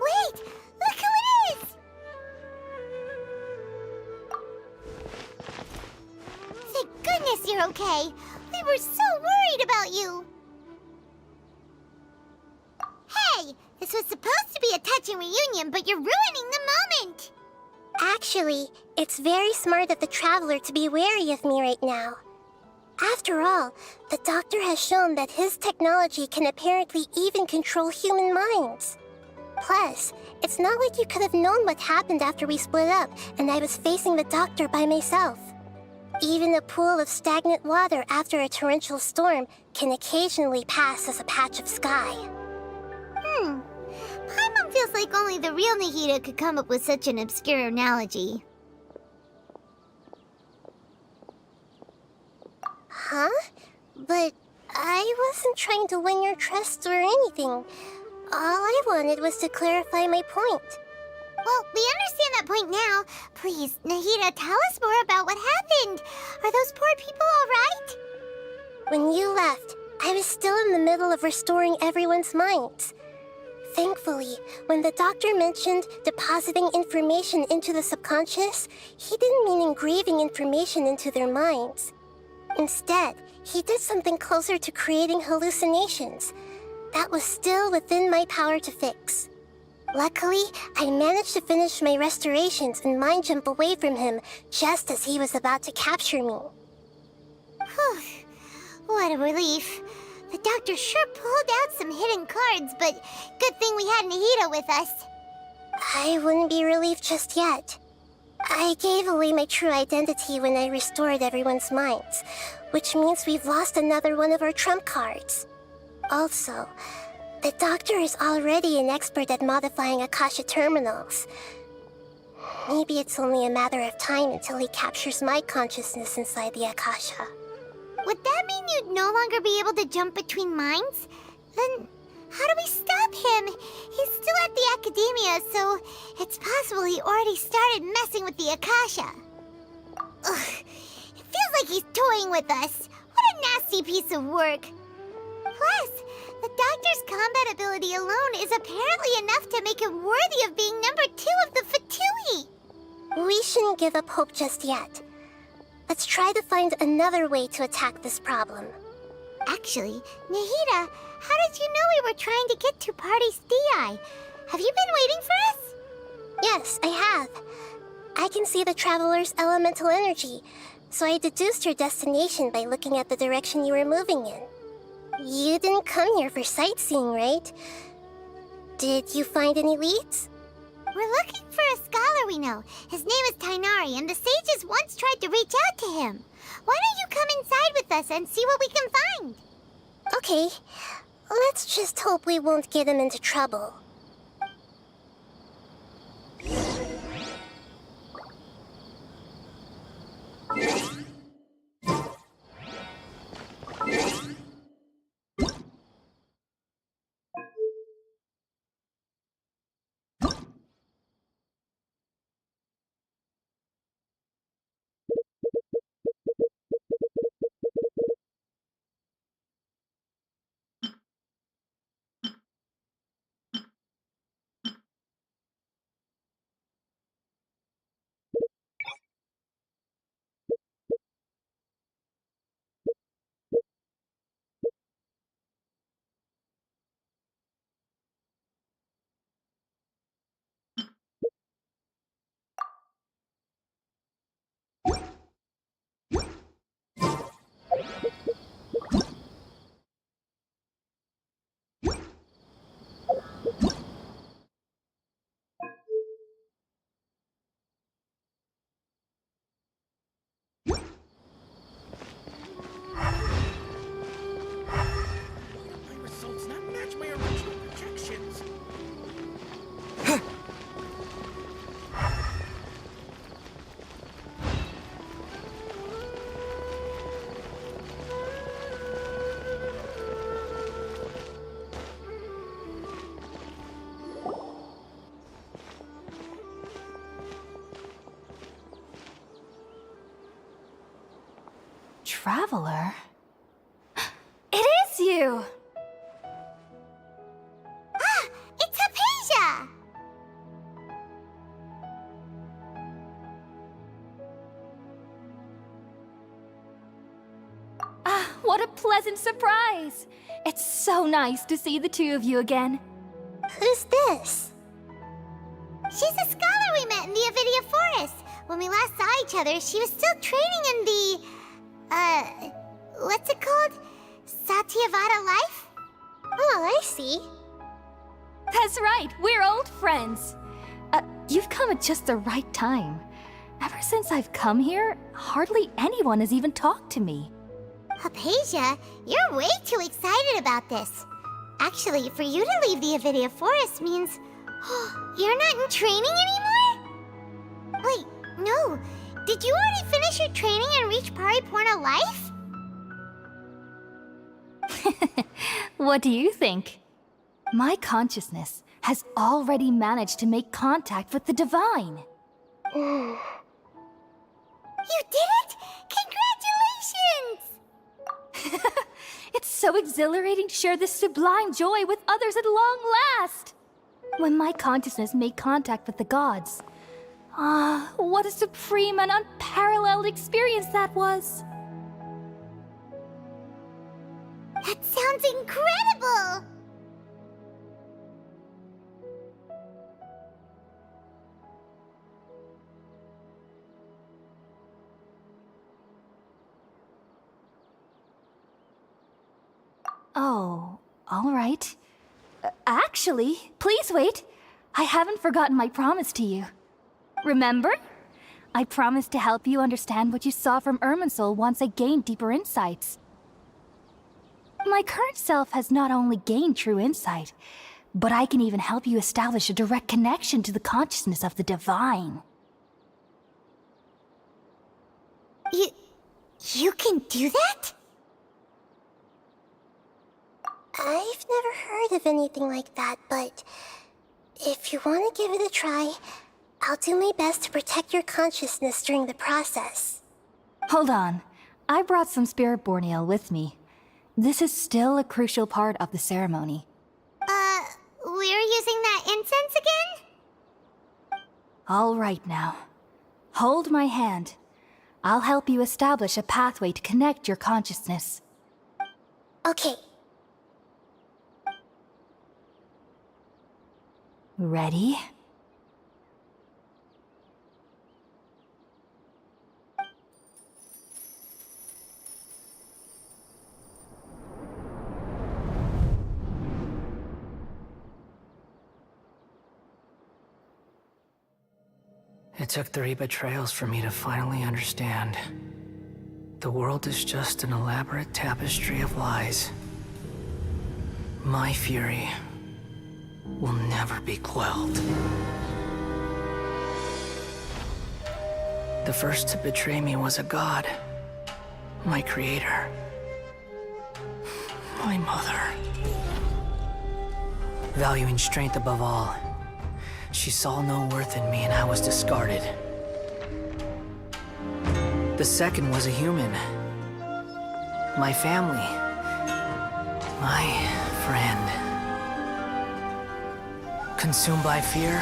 Wait! Look who it is! Thank goodness you're okay. We were so worried about you. Hey! This was supposed to be a touching reunion, but you're ruining the moment! Actually, it's very smart of the traveler to be wary of me right now. After all, the doctor has shown that his technology can apparently even control human minds. Plus, it's not like you could have known what happened after we split up and I was facing the doctor by myself. Even a pool of stagnant water after a torrential storm can occasionally pass as a patch of sky. Paimon feels like only the real Nahida could come up with such an obscure analogy. Huh? But I wasn't trying to win your trust or anything. All I wanted was to clarify my point. Well, we understand that point now. Please, Nahida, tell us more about what happened. Are those poor people all right? When you left, I was still in the middle of restoring everyone's minds. Thankfully, when the doctor mentioned depositing information into the subconscious, he didn't mean engraving information into their minds. Instead, he did something closer to creating hallucinations. That was still within my power to fix. Luckily, I managed to finish my restorations and mind jump away from him just as he was about to capture me. Whew. What a relief. The doctor sure pulled out some hidden cards, but good thing we had Nahida with us. I wouldn't be relieved just yet. I gave away my true identity when I restored everyone's minds, which means we've lost another one of our trump cards. Also, the doctor is already an expert at modifying Akasha terminals. Maybe it's only a matter of time until he captures my consciousness inside the Akasha. Would that mean you'd no longer be able to jump between minds? Then how do we stop him? He's still at the academia, so it's possible he already started messing with the Akasha. Ugh, it feels like he's toying with us. What a nasty piece of work. Plus, the doctor's combat ability alone is apparently enough to make him worthy of being number 2 of the Fatui. We shouldn't give up hope just yet. Let's try to find another way to attack this problem. Actually, Nahida, how did you know we were trying to get to Party's Di? Have you been waiting for us? Yes, I have. I can see the traveler's elemental energy, so I deduced your destination by looking at the direction you were moving in. You didn't come here for sightseeing, right? Did you find any leads? We're looking for a scholar we know. His name is Tainari, and the sages once tried to reach out to him. Why don't you come inside with us and see what we can find? Okay, let's just hope we won't get him into trouble. My results not match my original projections. Traveler? It is you! Ah! It's Hypatia! Ah, what a pleasant surprise! It's so nice to see the two of you again. Who's this? She's a scholar we met in the Avidia Forest. When we last saw each other, she was still training in the... what's it called? Satyavada life? Oh, I see. That's right, we're old friends. You've come at just the right time. Ever since I've come here, hardly anyone has even talked to me. Hypatia, you're way too excited about this. Actually, for you to leave the Avidia Forest means... you're not in training anymore? Wait, no. Did you already finish your training and reach Paripurna life? What do you think? My consciousness has already managed to make contact with the divine. You did it! Congratulations! It's so exhilarating to share this sublime joy with others at long last! When my consciousness made contact with the gods. Ah, what a supreme and unparalleled experience that was! That sounds incredible! Oh, all right. Actually, please wait. I haven't forgotten my promise to you. Remember? I promised to help you understand what you saw from Irminsul once I gained deeper insights. My current self has not only gained true insight, but I can even help you establish a direct connection to the consciousness of the divine. You can do that? I've never heard of anything like that, but if you want to give it a try, I'll do my best to protect your consciousness during the process. Hold on. I brought some spirit-born ale with me. This is still a crucial part of the ceremony. We're using that incense again? All right now. Hold my hand. I'll help you establish a pathway to connect your consciousness. Okay. Ready? It took 3 betrayals for me to finally understand. The world is just an elaborate tapestry of lies. My fury will never be quelled. The first to betray me was a god. My creator. My mother. Valuing strength above all, she saw no worth in me and I was discarded. The second was a human. My family. My friend. Consumed by fear,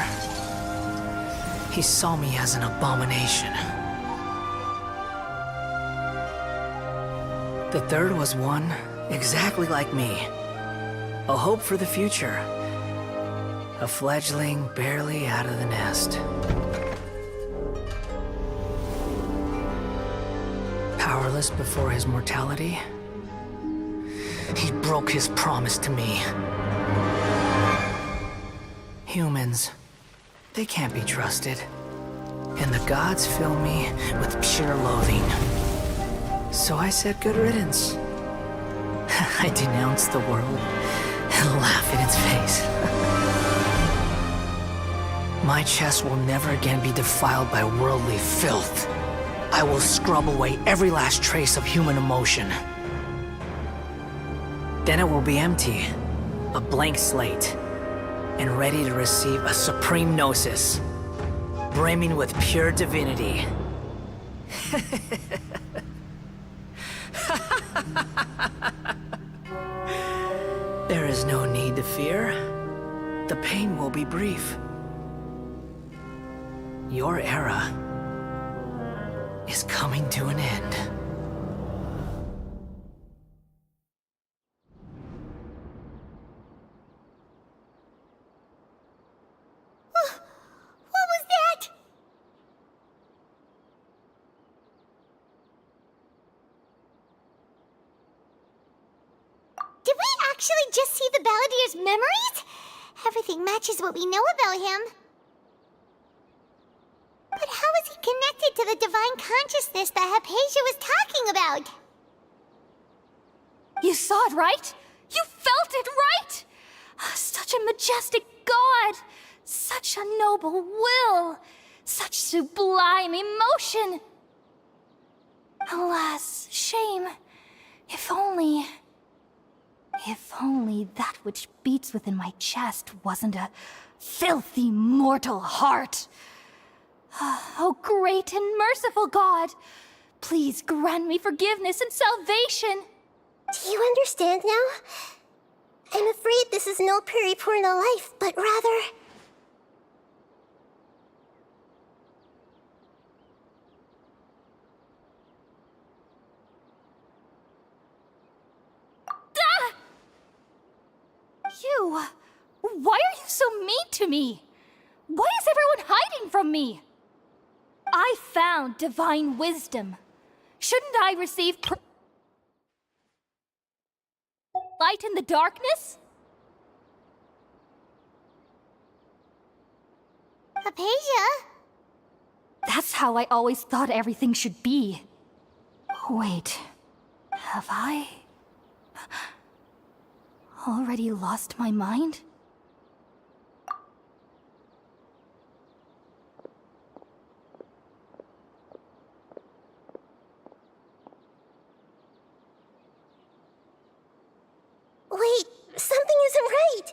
he saw me as an abomination. The third was one exactly like me. A hope for the future. A fledgling barely out of the nest. Power powerless before his mortality, he broke his promise to me. Humans, they can't be trusted. And the gods fill me with pure loathing. So I said good riddance. I denounced the world and laugh in its face. My chest will never again be defiled by worldly filth. I will scrub away every last trace of human emotion. Then it will be empty, a blank slate, and ready to receive a supreme gnosis, brimming with pure divinity. There is no need to fear. The pain will be brief. Your era is coming to an end. What was that? Did we actually just see the Balladier's memories? Everything matches what we know about him. But how is he connected to the divine consciousness that Hypatia was talking about? You saw it, right? You felt it, right? Such a majestic god! Such a noble will! Such sublime emotion! Alas, shame. If only that which beats within my chest wasn't a filthy mortal heart. Oh, great and merciful God! Please grant me forgiveness and salvation! Do you understand now? I'm afraid this is no Puripurna life, but rather... You! Why are you so mean to me? Why is everyone hiding from me? I found divine wisdom. Shouldn't I receive light in the darkness? Hypatia? That's how I always thought everything should be. Wait, have I already lost my mind? Wait, something isn't right!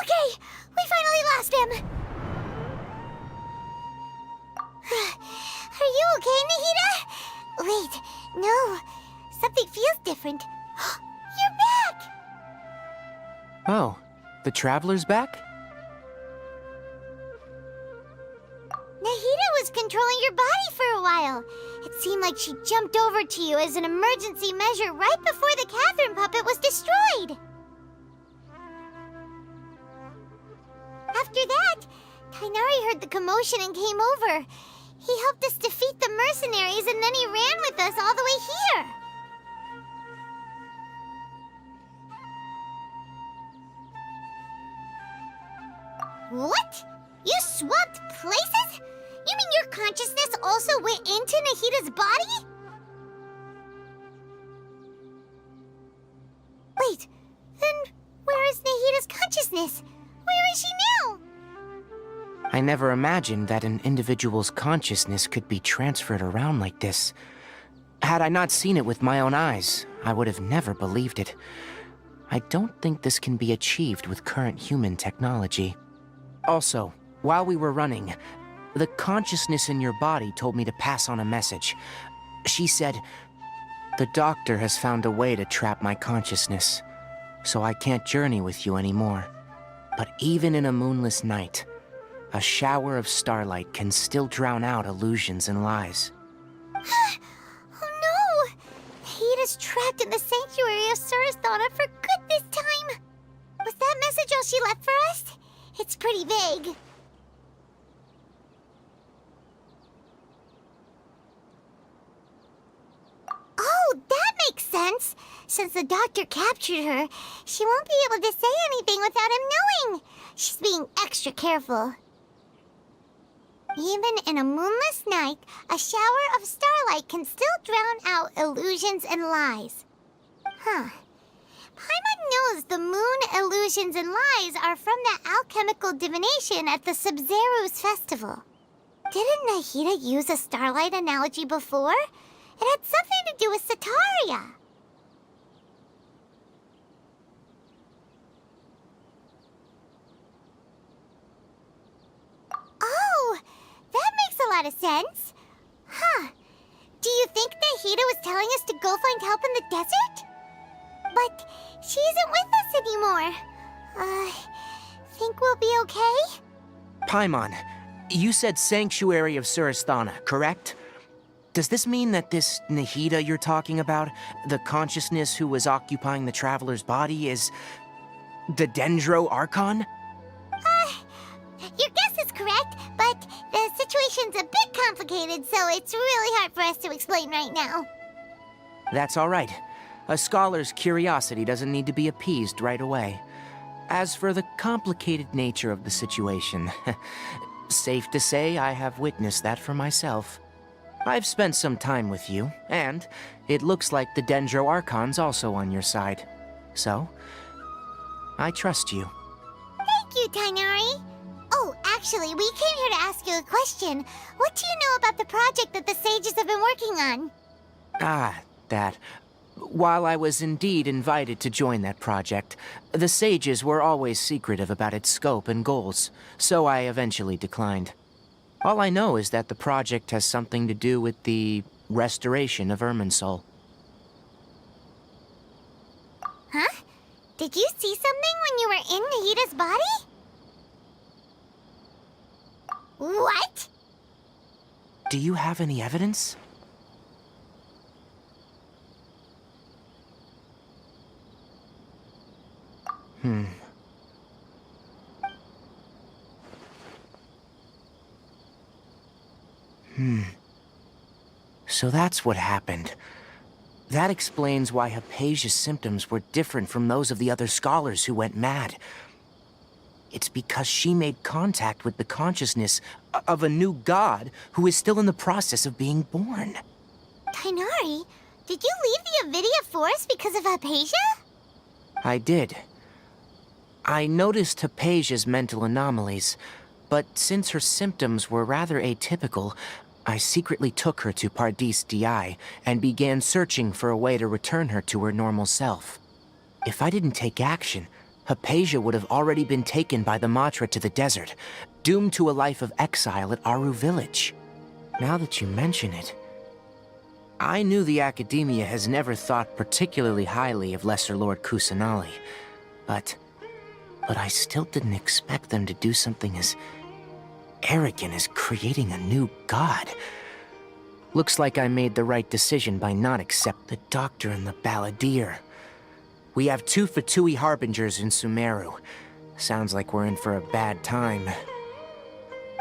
Okay, we finally lost him. Are you okay, Nahida? Wait, no. Something feels different. You're back! Oh, the Traveler's back? Nahida controlling your body for a while. It seemed like she jumped over to you as an emergency measure right before the Catherine puppet was destroyed. After that, Tainari heard the commotion and came over. He helped us defeat the mercenaries and then he ran with us all the way here. What? You swapped places? You mean your consciousness also went into Nahida's body? Wait, then where is Nahida's consciousness? Where is she now? I never imagined that an individual's consciousness could be transferred around like this. Had I not seen it with my own eyes, I would have never believed it. I don't think this can be achieved with current human technology. Also, while we were running, the consciousness in your body told me to pass on a message. She said, "The doctor has found a way to trap my consciousness, so I can't journey with you anymore. But even in a moonless night, a shower of starlight can still drown out illusions and lies." Oh no! Nahida's trapped in the sanctuary of Suristhana for good this time. Was that message all she left for us? It's pretty vague. Oh, that makes sense. Since the doctor captured her, she won't be able to say anything without him knowing. She's being extra careful. Even in a moonless night, a shower of starlight can still drown out illusions and lies. Huh. Paimon knows the moon illusions and lies are from the alchemical divination at the Sub-Zeru's festival. Didn't Nahida use a starlight analogy before? It had something to do with Sataria. Oh, that makes a lot of sense. Huh. Do you think Nahida was telling us to go find help in the desert? But she isn't with us anymore. Think we'll be okay? Paimon, you said Sanctuary of Suristhana, correct? Does this mean that this Nahida you're talking about, the consciousness who was occupying the traveler's body, is the Dendro Archon? Your guess is correct, but the situation's a bit complicated, so it's really hard for us to explain right now. That's all right. A scholar's curiosity doesn't need to be appeased right away. As for the complicated nature of the situation, safe to say I have witnessed that for myself. I've spent some time with you, and it looks like the Dendro Archon's also on your side. So, I trust you. Thank you, Tainari. Oh, actually, we came here to ask you a question. What do you know about the project that the sages have been working on? That. While I was indeed invited to join that project, the sages were always secretive about its scope and goals, so I eventually declined. All I know is that the project has something to do with the restoration of Irminsul. Huh? Did you see something when you were in Nahida's body? What? Do you have any evidence? So that's what happened. That explains why Hypatia's symptoms were different from those of the other scholars who went mad. It's because she made contact with the consciousness of a new god who is still in the process of being born. Tainari, did you leave the Avidia Forest because of Hypatia? I did. I noticed Hypatia's mental anomalies, but since her symptoms were rather atypical, I secretly took her to Pardis Di and began searching for a way to return her to her normal self. If I didn't take action, Hypatia would have already been taken by the Matra to the desert, doomed to a life of exile at Aru village. Now that you mention it, I knew the Academia has never thought particularly highly of Lesser Lord Kusanali, but I still didn't expect them to do something Arrogant is creating a new god. Looks like I made the right decision by not accepting the Doctor and the Balladeer. We have 2 Fatui Harbingers in Sumeru. Sounds like we're in for a bad time.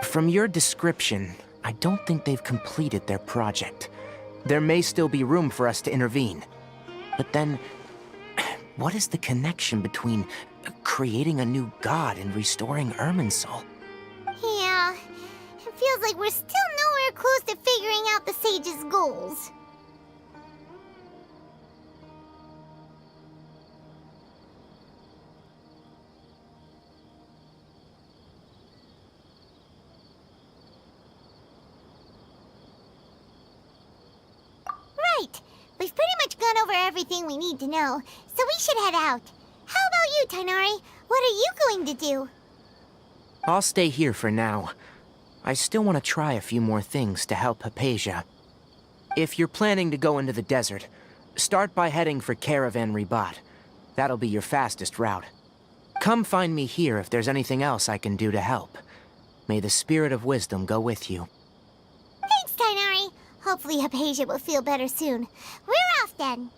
From your description, I don't think they've completed their project. There may still be room for us to intervene. But then, what is the connection between creating a new god and restoring Irminsul? Yeah, it feels like we're still nowhere close to figuring out the sage's goals. Right. We've pretty much gone over everything we need to know, so we should head out. How about you, Tainari? What are you going to do? I'll stay here for now. I still want to try a few more things to help Hypatia. If you're planning to go into the desert, start by heading for Caravan Ribat. That'll be your fastest route. Come find me here if there's anything else I can do to help. May the spirit of wisdom go with you. Thanks, Tainari. Hopefully Hypatia will feel better soon. We're off then.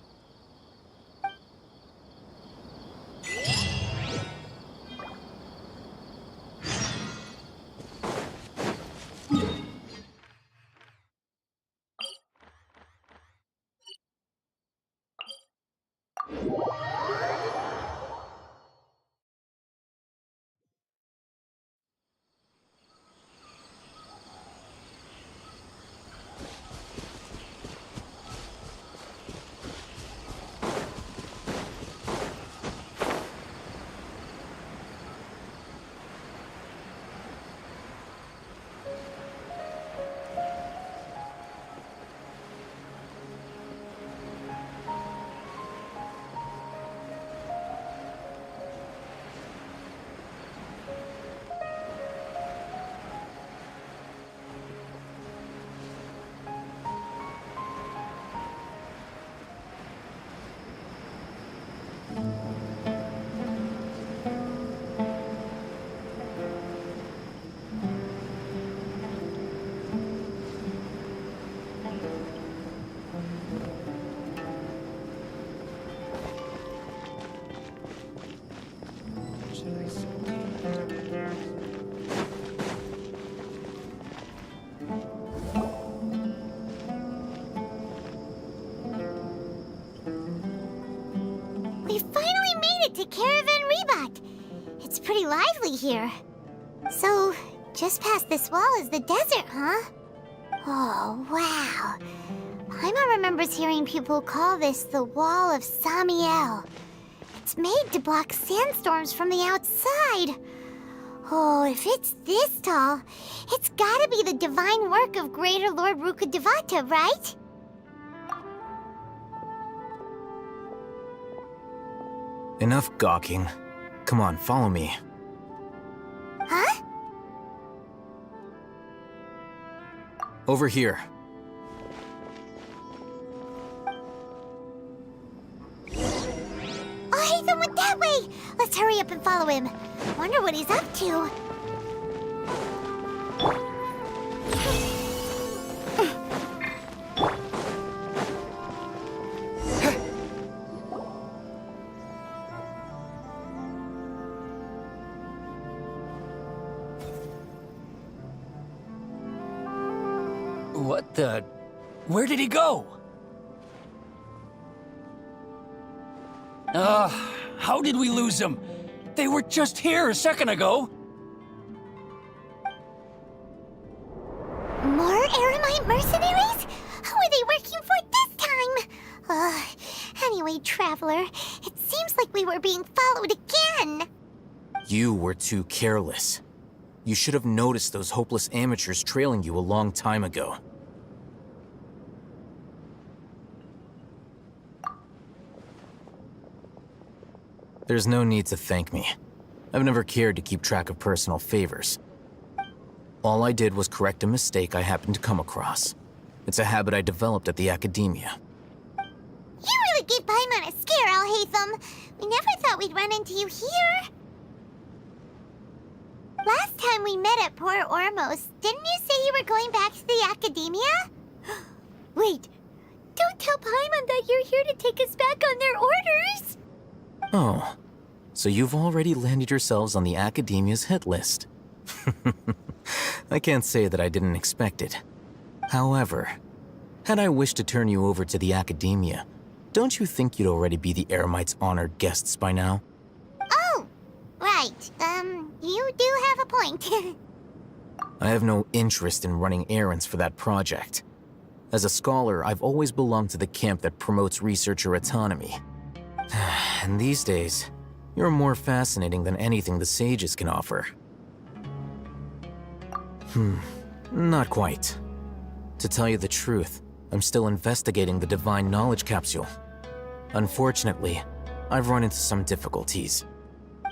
We finally made it to Caravan Ribat. It's pretty lively here. So, just past this wall is the desert, huh? Oh, wow. Paimon remembers hearing people call this the Wall of Samiel. It's made to block sandstorms from the outside. Oh, if it's this tall, it's gotta be the divine work of Greater Lord Rukkhadevata, right? Enough gawking. Come on, follow me. Huh? Over here. Oh, Hatham went that way! Let's hurry up and follow him. Wonder what he's up to. What the... Where did he go? How did we lose them? They were just here a second ago. More Eremite mercenaries? Who are they working for this time? Anyway, Traveler, it seems like we were being followed again. You were too careless. You should have noticed those hopeless amateurs trailing you a long time ago. There's no need to thank me. I've never cared to keep track of personal favors. All I did was correct a mistake I happened to come across. It's a habit I developed at the Academia. You really gave Paimon a scare, Al Hatham. We never thought we'd run into you here. Last time we met at Port Ormos, didn't you say you were going back to the Academia? Wait, don't tell Paimon that you're here to take us back on their orders! Oh, so you've already landed yourselves on the Academia's hit list. I can't say that I didn't expect it. However, had I wished to turn you over to the Academia, don't you think you'd already be the Eremites' honored guests by now? Oh, right. You do have a point. I have no interest in running errands for that project. As a scholar, I've always belonged to the camp that promotes researcher autonomy. And these days, you're more fascinating than anything the sages can offer. Not quite. To tell you the truth, I'm still investigating the Divine Knowledge Capsule. Unfortunately, I've run into some difficulties.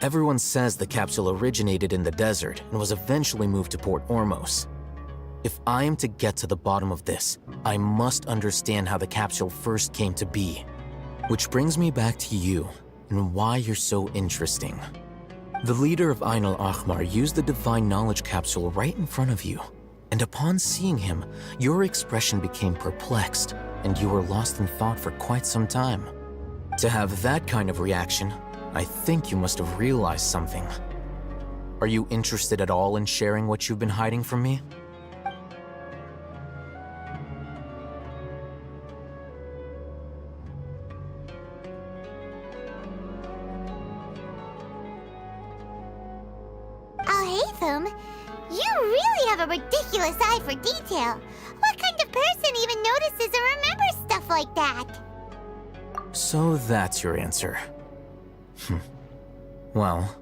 Everyone says the capsule originated in the desert and was eventually moved to Port Ormos. If I am to get to the bottom of this, I must understand how the capsule first came to be. Which brings me back to you and why you're so interesting. The leader of Ain al-Ahmar used the Divine Knowledge Capsule right in front of you, and upon seeing him, your expression became perplexed, and you were lost in thought for quite some time. To have that kind of reaction, I think you must have realized something. Are you interested at all in sharing what you've been hiding from me? You really have a ridiculous eye for detail. What kind of person even notices or remembers stuff like that? So that's your answer. Well,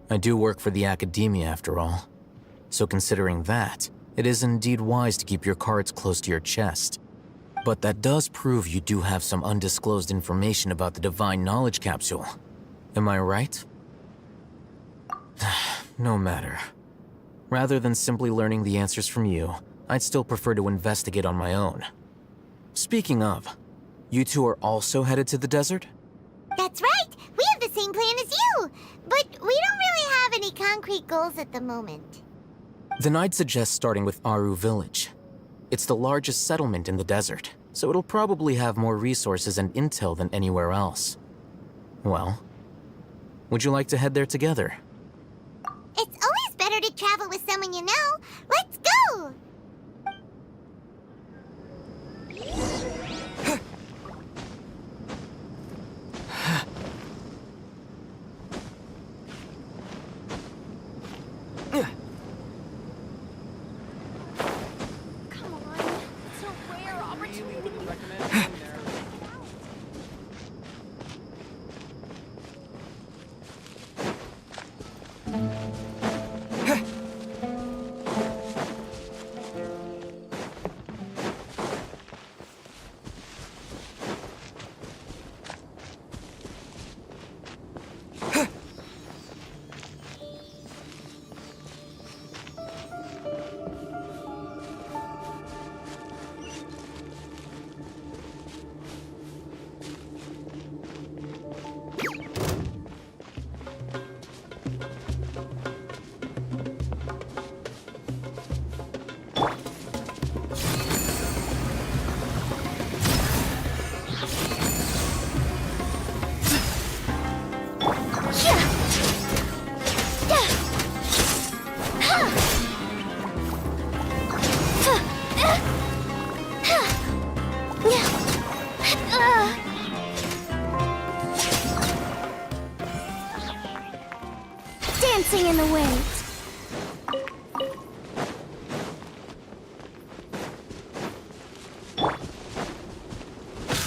I do work for the Academia after all. So considering that, it is indeed wise to keep your cards close to your chest. But that does prove you do have some undisclosed information about the Divine Knowledge Capsule. Am I right? No matter. Rather than simply learning the answers from you, I'd still prefer to investigate on my own. Speaking of, you two are also headed to the desert? That's right! We have the same plan as you! But we don't really have any concrete goals at the moment. Then I'd suggest starting with Aru Village. It's the largest settlement in the desert, so it'll probably have more resources and intel than anywhere else. Well, would you like to head there together? It's always better to travel with someone you know. Let's go! Come on, it's a rare opportunity. Dancing in the waves.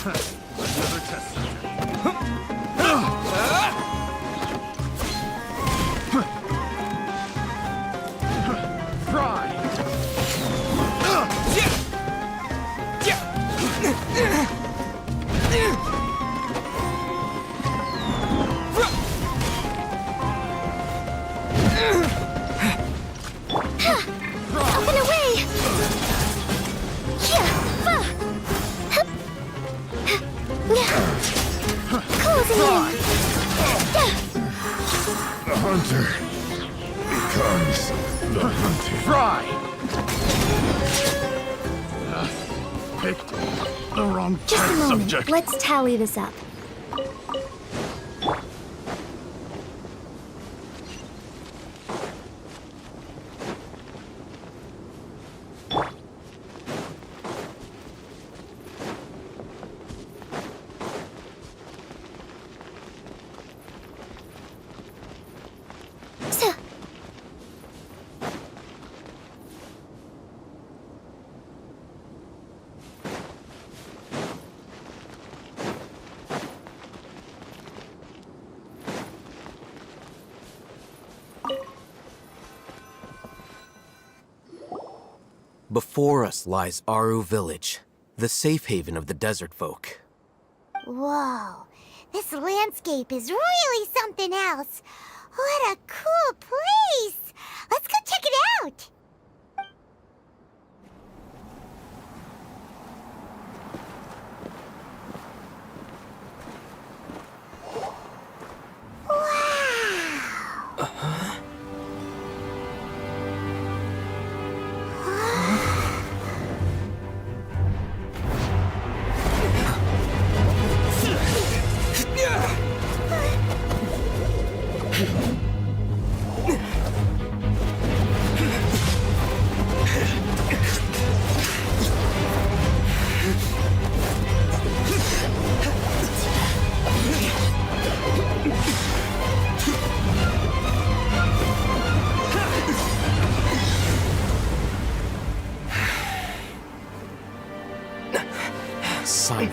Another test Up and away! Closing in! The hunter. comes the hunting. Try! Picked the wrong Just a test moment. subject. Let's tally this up. Before us lies Aru Village, the safe haven of the desert folk. Whoa, this landscape is really something else. What a cool place! Let's go check it out! Sino.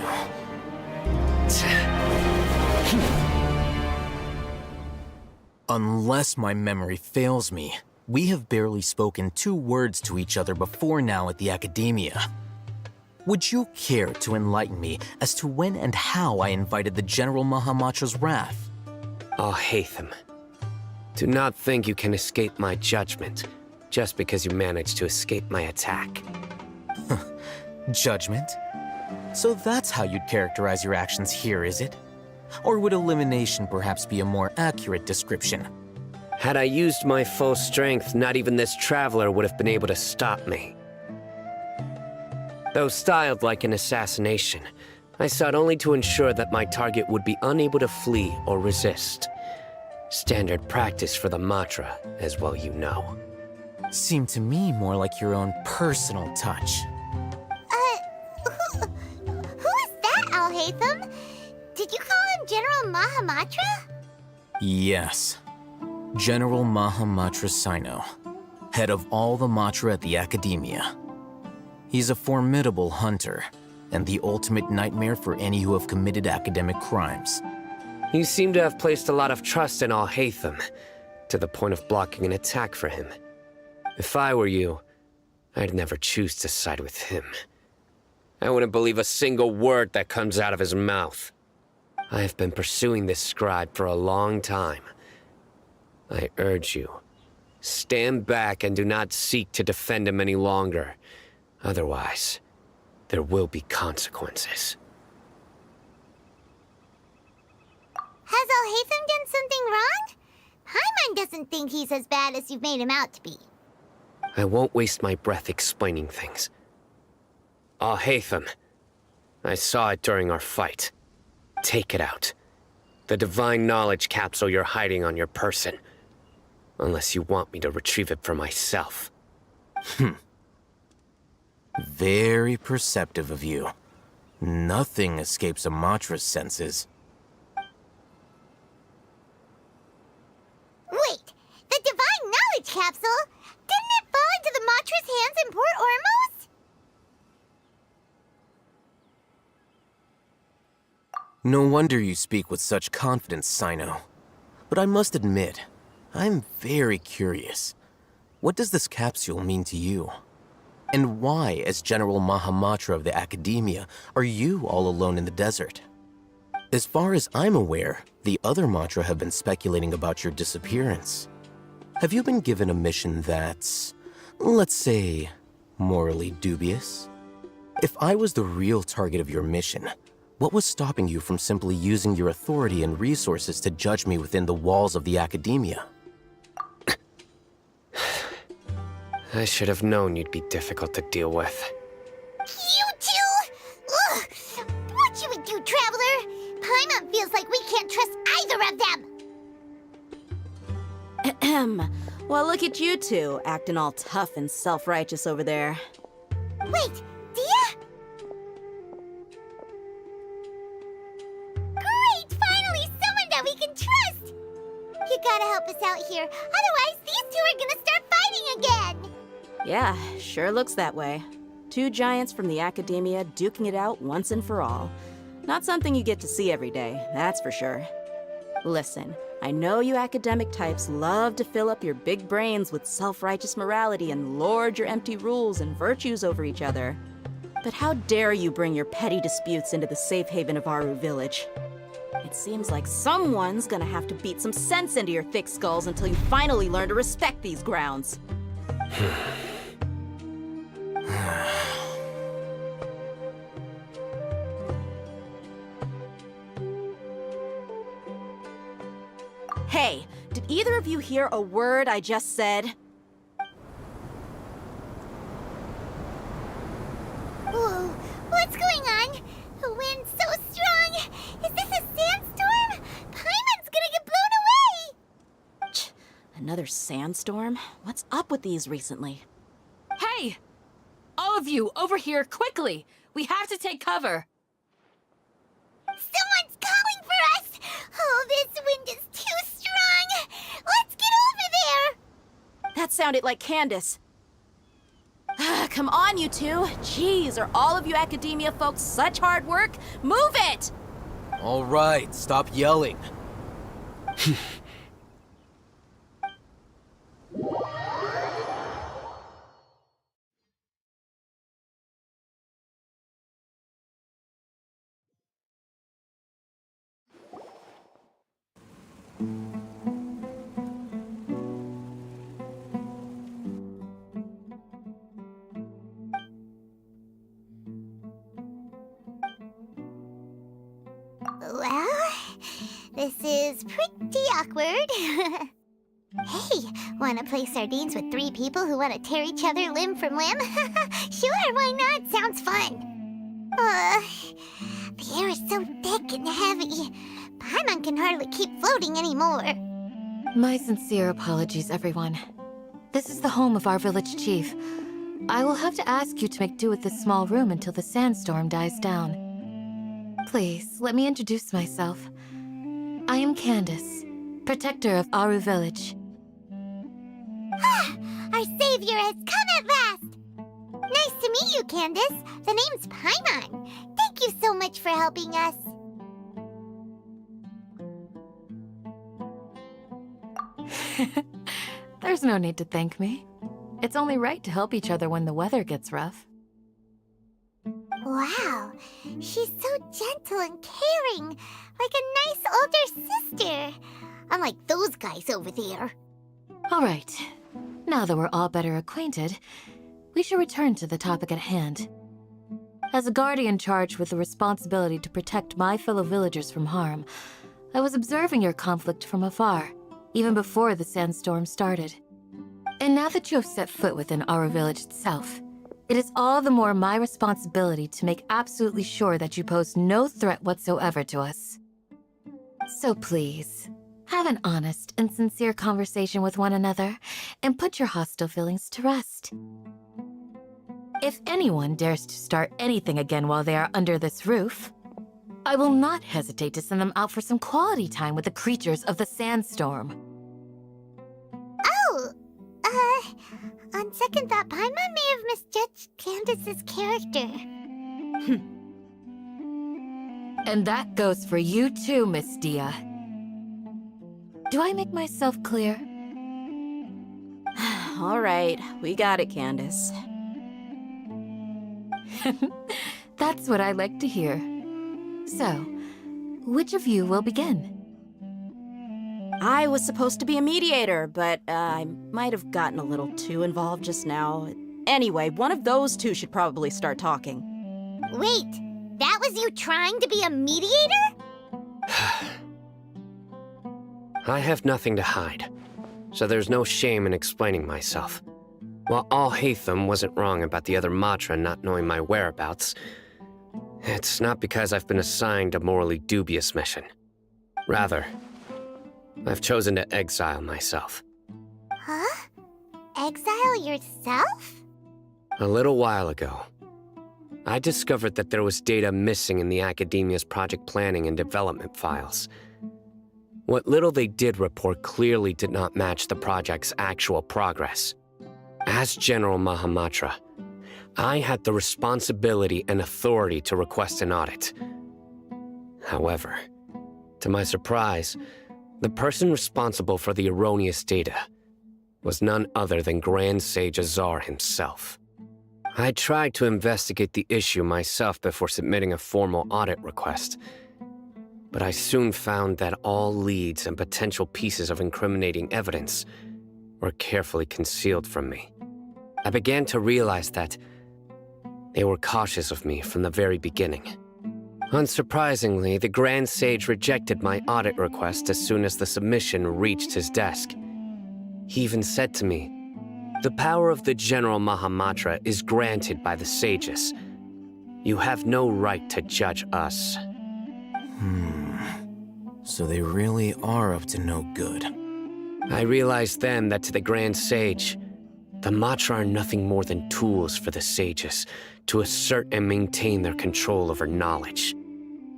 Unless my memory fails me, we have barely spoken 2 words to each other before now at the Academia. Would you care to enlighten me as to when and how I invited the General Mahamatra's wrath? Hatham, do not think you can escape my judgment just because you managed to escape my attack. Judgment? So that's how you'd characterize your actions here, is it? Or would elimination perhaps be a more accurate description? Had I used my full strength, not even this traveler would have been able to stop me. Though styled like an assassination, I sought only to ensure that my target would be unable to flee or resist. Standard practice for the Matra, as well you know. Seemed to me more like your own personal touch. Who is that, Alhaitham? Did you call him General Mahamatra? Yes. General Mahamatra Sino, head of all the Matra at the Academia. He's a formidable hunter, and the ultimate nightmare for any who have committed academic crimes. You seem to have placed a lot of trust in Alhaitham, to the point of blocking an attack for him. If I were you, I'd never choose to side with him. I wouldn't believe a single word that comes out of his mouth. I have been pursuing this scribe for a long time. I urge you, stand back and do not seek to defend him any longer. Otherwise, there will be consequences. Has Alhaitham done something wrong? Paimon doesn't think he's as bad as you've made him out to be. I won't waste my breath explaining things. Alhaitham, I saw it during our fight. Take it out. The divine knowledge capsule you're hiding on your person. Unless you want me to retrieve it for myself. Very perceptive of you. Nothing escapes a Matra's senses. Wait, the divine knowledge capsule? Didn't it fall into the Matra's hands in Port Ormos? No wonder you speak with such confidence, Sino. But I must admit, I'm very curious. What does this capsule mean to you? And why, as General Mahamatra of the Academia, are you all alone in the desert? As far as I'm aware, the other Matra have been speculating about your disappearance. Have you been given a mission that's, let's say, morally dubious? If I was the real target of your mission, what was stopping you from simply using your authority and resources to judge me within the walls of the Academia? I should have known you'd be difficult to deal with. You two! Ugh! What you would do, Traveler? Paimon feels like we can't trust either of them! Ahem. Well, look at you two, acting all tough and self-righteous over there. Wait, Dia? Great! Finally, someone that we can trust! You gotta help us out here, otherwise these two are gonna start fighting again! Yeah, sure looks that way. Two giants from the academia duking it out once and for all. Not something you get to see every day, that's for sure. Listen, I know you academic types love to fill up your big brains with self-righteous morality and lord your empty rules and virtues over each other. But how dare you bring your petty disputes into the safe haven of Aru Village? It seems like someone's gonna have to beat some sense into your thick skulls until you finally learn to respect these grounds. Hey, did either of you hear a word I just said? Whoa, what's going on? The wind's so strong! Is this a sandstorm? Paimon's gonna get blown away! Another sandstorm? What's up with these recently? Hey! All of you, over here, quickly! We have to take cover! Someone's calling for us! Oh, this wind is too strong! Let's get over there! That sounded like Candace. Come on, you two. Jeez, are all of you academia folks such hard work? Move it! All right, stop yelling. Well, this is pretty awkward. Hey, wanna play sardines with three people who wanna tear each other limb from limb? Sure, why not? Sounds fun. The air is so thick and heavy. Paimon can hardly keep floating anymore. My sincere apologies, everyone. This is the home of our village chief. I will have to ask you to make do with this small room until the sandstorm dies down. Please, let me introduce myself. I am Candace, protector of Aru Village. Our savior has come at last! Nice to meet you, Candace. The name's Paimon. Thank you so much for helping us. There's no need to thank me. It's only right to help each other when the weather gets rough. Wow, she's so gentle and caring, like a nice older sister. Unlike those guys over there. All right, now that we're all better acquainted, we should return to the topic at hand. As a guardian charged with the responsibility to protect my fellow villagers from harm, I was observing your conflict from afar, even before the sandstorm started. And now that you have set foot within our village itself, it is all the more my responsibility to make absolutely sure that you pose no threat whatsoever to us. So please, have an honest and sincere conversation with one another, and put your hostile feelings to rest. If anyone dares to start anything again while they are under this roof, I will not hesitate to send them out for some quality time with the creatures of the sandstorm. Oh, on second thought, Paimon may have misjudged Candace's character. And that goes for you too, Miss Dia. Do I make myself clear? All right, we got it, Candace. That's what I like to hear. So, which of you will begin? I was supposed to be a mediator, but I might have gotten a little too involved just now. Anyway, one of those two should probably start talking. Wait, that was you trying to be a mediator? I have nothing to hide, so there's no shame in explaining myself. While Al-Haytham wasn't wrong about the other Matra not knowing my whereabouts, it's not because I've been assigned a morally dubious mission. Rather, I've chosen to exile myself. Huh? Exile yourself? A little while ago, I discovered that there was data missing in the Academia's project planning and development files. What little they did report clearly did not match the project's actual progress. As General Mahamatra, I had the responsibility and authority to request an audit. However, to my surprise, the person responsible for the erroneous data was none other than Grand Sage Azar himself. I tried to investigate the issue myself before submitting a formal audit request, but I soon found that all leads and potential pieces of incriminating evidence were carefully concealed from me. I began to realize that they were cautious of me from the very beginning. Unsurprisingly, the Grand Sage rejected my audit request as soon as the submission reached his desk. He even said to me, "The power of the General Mahamatra is granted by the sages. You have no right to judge us." So they really are up to no good. I realized then that to the Grand Sage, the Matra are nothing more than tools for the sages to assert and maintain their control over knowledge.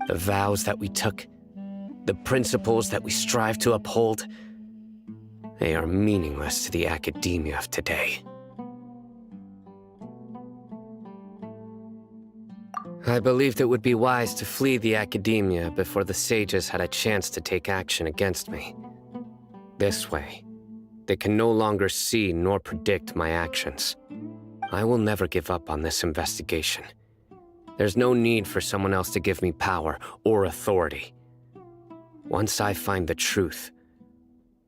The vows that we took, the principles that we strive to uphold, they are meaningless to the academia of today. I believed it would be wise to flee the academia before the sages had a chance to take action against me. This way, they can no longer see nor predict my actions. I will never give up on this investigation. There's no need for someone else to give me power or authority. Once I find the truth,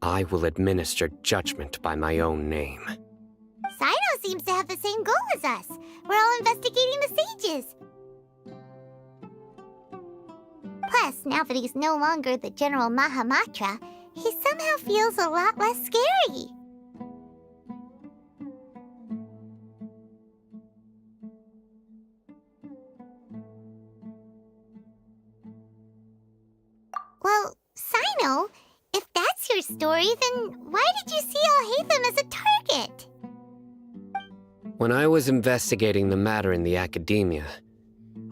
I will administer judgment by my own name. Sino seems to have the same goal as us. We're all investigating the sages. Plus, now that he's no longer the General Mahamatra, he somehow feels a lot less scary. Well, Sino, if that's your story, then why did you see Al-Haytham as a target? When I was investigating the matter in the academia,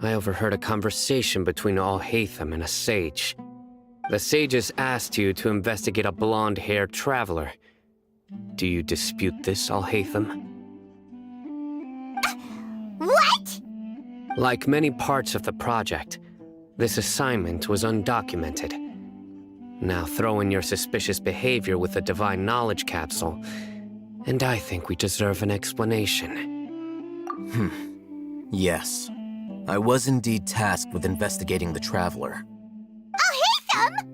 I overheard a conversation between Al-Haytham and a sage. The sages asked you to investigate a blonde-haired traveler. Do you dispute this, Al-Haytham? What? Like many parts of the project, this assignment was undocumented. Now throw in your suspicious behavior with the Divine Knowledge Capsule, and I think we deserve an explanation. Yes. I was indeed tasked with investigating the Traveler. Al-Haytham!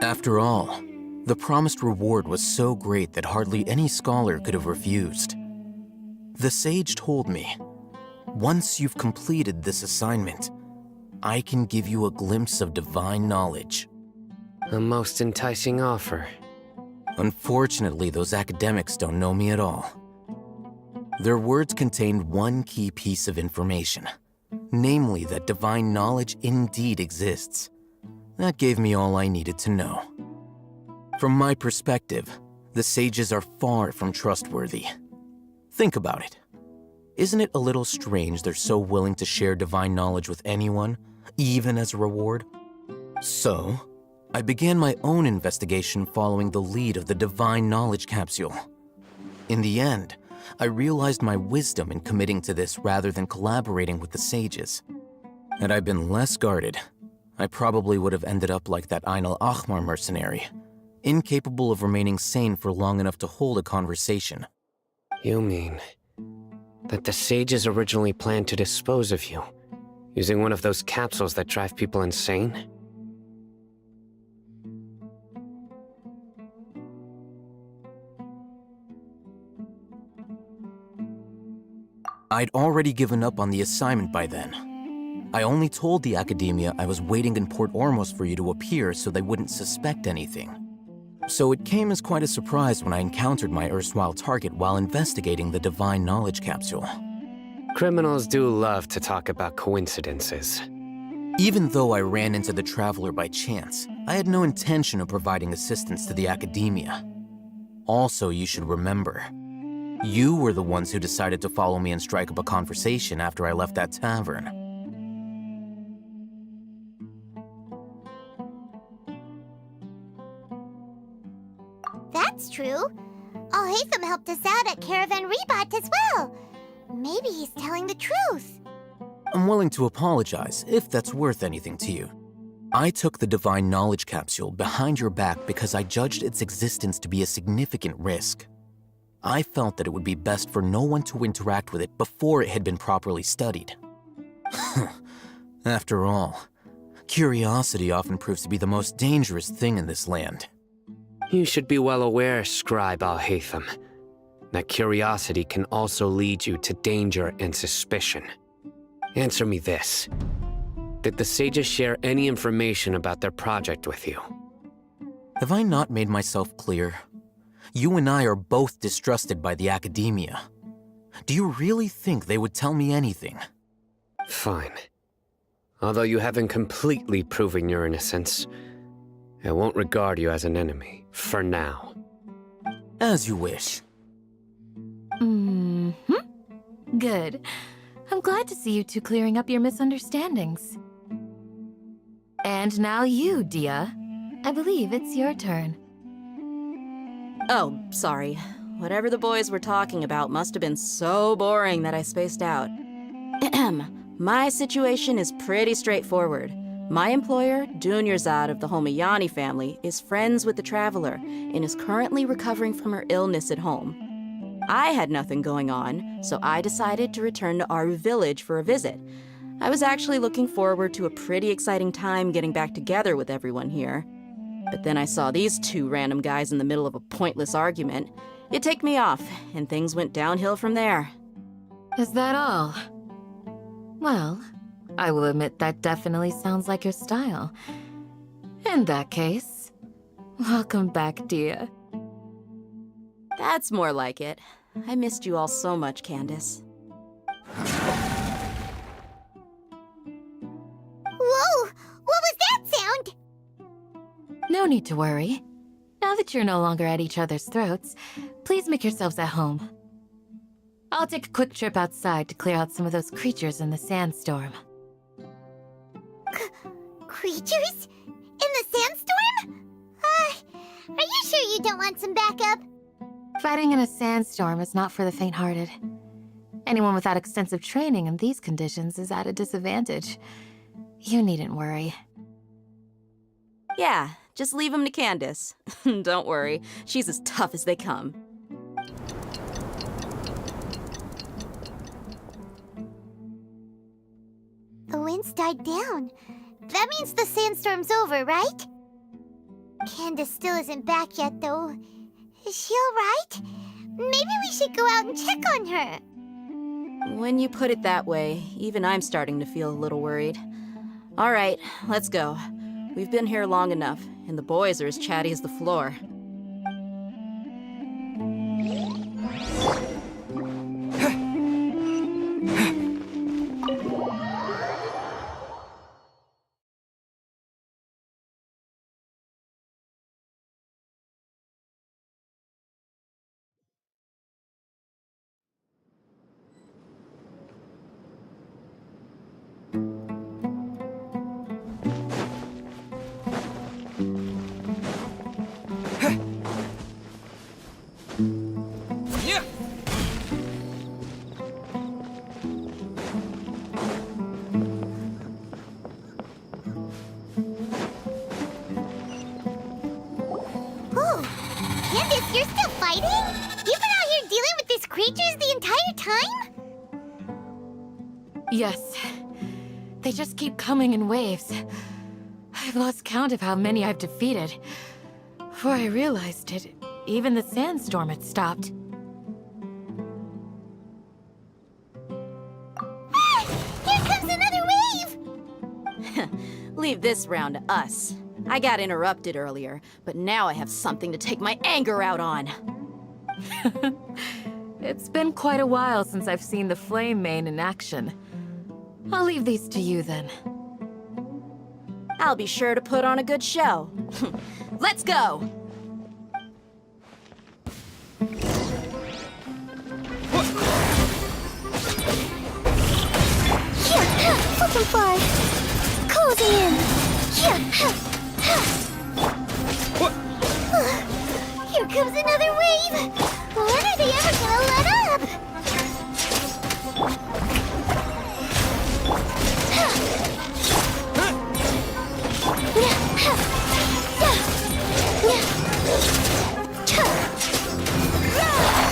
After all, the promised reward was so great that hardly any scholar could have refused. The sage told me, once you've completed this assignment, I can give you a glimpse of divine knowledge. A most enticing offer. Unfortunately, those academics don't know me at all. Their words contained one key piece of information, namely that divine knowledge indeed exists. That gave me all I needed to know. From my perspective, the sages are far from trustworthy. Think about it. Isn't it a little strange they're so willing to share divine knowledge with anyone, even as a reward? So, I began my own investigation following the lead of the Divine Knowledge Capsule. In the end, I realized my wisdom in committing to this rather than collaborating with the sages. Had I been less guarded, I probably would have ended up like that Ain al-Ahmar mercenary, incapable of remaining sane for long enough to hold a conversation. You mean that the sages originally planned to dispose of you, using one of those capsules that drive people insane? I'd already given up on the assignment by then. I only told the academia I was waiting in Port Ormos for you to appear so they wouldn't suspect anything. So it came as quite a surprise when I encountered my erstwhile target while investigating the Divine Knowledge Capsule. Criminals do love to talk about coincidences. Even though I ran into the Traveler by chance, I had no intention of providing assistance to the Academia. Also, you should remember, you were the ones who decided to follow me and strike up a conversation after I left that tavern. That's true. Alhaitham helped us out at Caravan Rebot as well. Maybe he's telling the truth. I'm willing to apologize if that's worth anything to you. I took the Divine Knowledge Capsule behind your back because I judged its existence to be a significant risk. I felt that it would be best for no one to interact with it before it had been properly studied. After all, curiosity often proves to be the most dangerous thing in this land. You should be well aware, Scribe Alhaitham, that curiosity can also lead you to danger and suspicion. Answer me this. Did the sages share any information about their project with you? Have I not made myself clear? You and I are both distrusted by the Academia. Do you really think they would tell me anything? Fine. Although you haven't completely proven your innocence, I won't regard you as an enemy, for now. As you wish. Good. I'm glad to see you two clearing up your misunderstandings. And now you, Dia. I believe it's your turn. Oh, sorry. Whatever the boys were talking about must have been so boring that I spaced out. My situation is pretty straightforward. My employer, Dunyarzad of the Homayani family, is friends with the Traveler and is currently recovering from her illness at home. I had nothing going on, so I decided to return to Aru village for a visit. I was actually looking forward to a pretty exciting time getting back together with everyone here. But then I saw these two random guys in the middle of a pointless argument. It ticked me off, and things went downhill from there. Is that all? Well, I will admit that definitely sounds like your style. In that case, welcome back, Dia. That's more like it. I missed you all so much, Candace. Whoa! What was that sound? No need to worry. Now that you're no longer at each other's throats, please make yourselves at home. I'll take a quick trip outside to clear out some of those creatures in the sandstorm. Creatures? In the sandstorm? Are you sure you don't want some backup? Fighting in a sandstorm is not for the faint-hearted. Anyone without extensive training in these conditions is at a disadvantage. You needn't worry. Yeah, just leave him to Candace. Don't worry, she's as tough as they come. The wind's died down. That means the sandstorm's over, right? Candace still isn't back yet, though. Is she alright? Maybe we should go out and check on her. When you put it that way, even I'm starting to feel a little worried. All right, let's go. We've been here long enough, and the boys are as chatty as the floor. Candace, you're still fighting? You've been out here dealing with these creatures the entire time? Yes. They just keep coming in waves. I've lost count of how many I've defeated. Before I realized it, even the sandstorm had stopped. Ah! Here comes another wave! Leave this round to us. I got interrupted earlier, but now I have something to take my anger out on. It's been quite a while since I've seen the Flame Mane in action. I'll leave these to you then. I'll be sure to put on a good show. Let's go! Butterfly! Closing in! Here comes another wave! When are they ever gonna let up?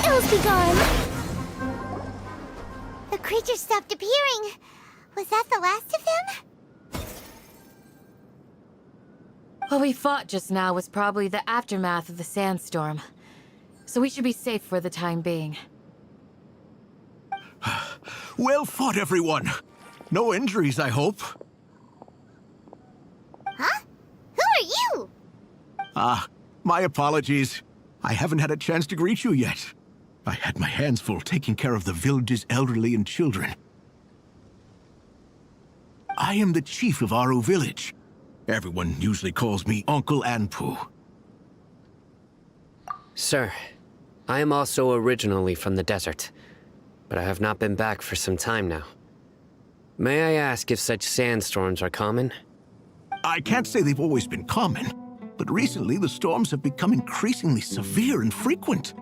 Ills be gone! The creature stopped appearing. Was that the last of them? What we fought just now was probably the aftermath of the sandstorm. So we should be safe for the time being. Well fought, everyone. No injuries, I hope. Huh? Who are you? My apologies. I haven't had a chance to greet you yet. I had my hands full taking care of the village's elderly and children. I am the chief of Aru Village. Everyone usually calls me Uncle Anpu. Sir, I am also originally from the desert, but I have not been back for some time now. May I ask if such sandstorms are common? I can't say they've always been common, but recently the storms have become increasingly severe and frequent.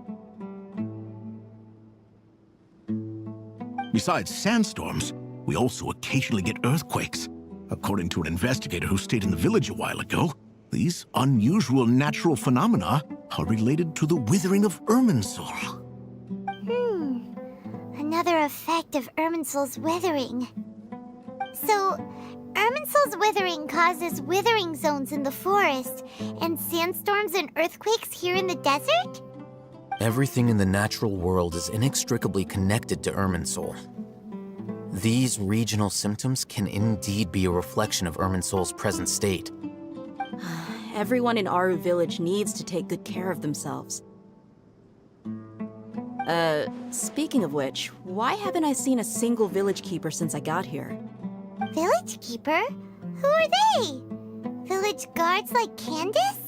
Besides sandstorms, we also occasionally get earthquakes. According to an investigator who stayed in the village a while ago, these unusual natural phenomena are related to the withering of Irminsul. Another effect of Irminsul's withering. So, Irminsul's withering causes withering zones in the forest, and sandstorms and earthquakes here in the desert? Everything in the natural world is inextricably connected to Irminsul. These regional symptoms can indeed be a reflection of Irminsul's present state. Everyone in Aru Village needs to take good care of themselves. Speaking of which, why haven't I seen a single village keeper since I got here? Village keeper? Who are they? Village guards like Candace?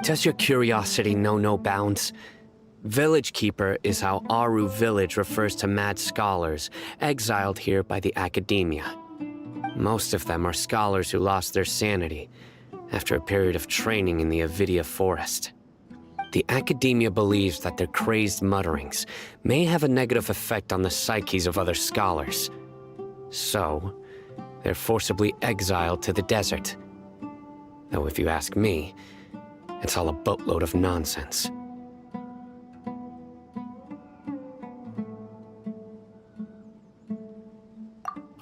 Does your curiosity know no bounds? Village Keeper is how Aru Village refers to mad scholars exiled here by the Academia. Most of them are scholars who lost their sanity after a period of training in the Avidia Forest. The Academia believes that their crazed mutterings may have a negative effect on the psyches of other scholars. So, they're forcibly exiled to the desert. Though if you ask me, it's all a boatload of nonsense.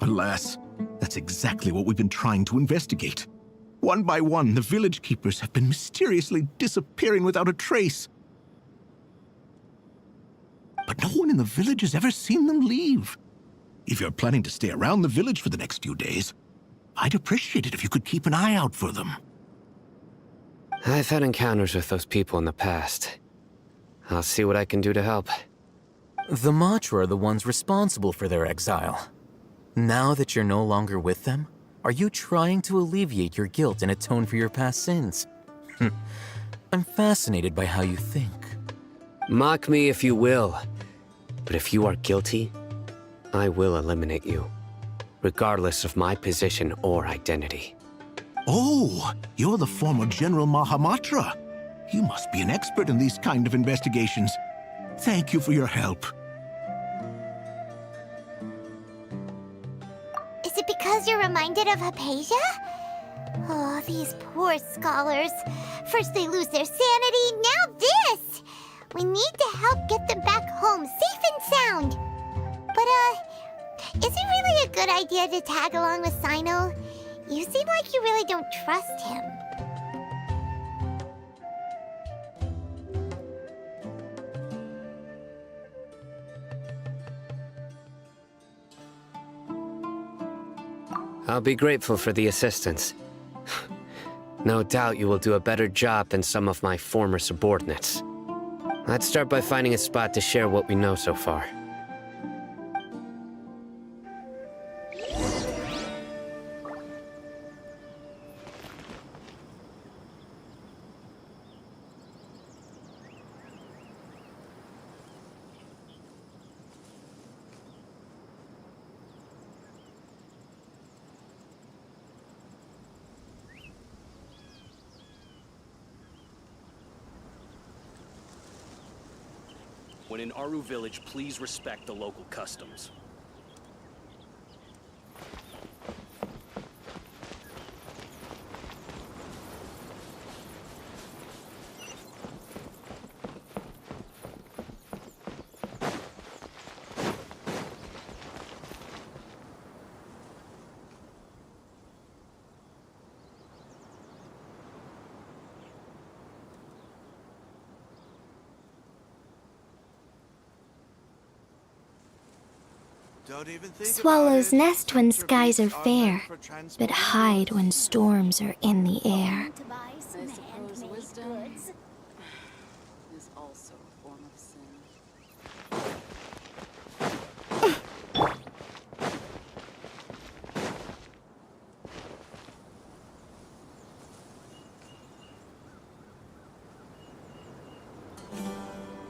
Alas, that's exactly what we've been trying to investigate. One by one, the village keepers have been mysteriously disappearing without a trace. But no one in the village has ever seen them leave. If you're planning to stay around the village for the next few days, I'd appreciate it if you could keep an eye out for them. I've had encounters with those people in the past. I'll see what I can do to help. The Matra are the ones responsible for their exile. Now that you're no longer with them, are you trying to alleviate your guilt and atone for your past sins? I'm fascinated by how you think. Mock me if you will, but if you are guilty, I will eliminate you, regardless of my position or identity. Oh, you're the former General Mahamatra. You must be an expert in these kind of investigations. Thank you for your help. Is it because you're reminded of Hypatia? Oh, these poor scholars. First they lose their sanity, now this! We need to help get them back home, safe and sound. But, is it really a good idea to tag along with Sino? You seem like you really don't trust him. I'll be grateful for the assistance. No doubt you will do a better job than some of my former subordinates. Let's start by finding a spot to share what we know so far. When in Aru village, please respect the local customs. Swallows nest when skies are fair, but hide when storms are in the air. Wisdom is also a form of sin.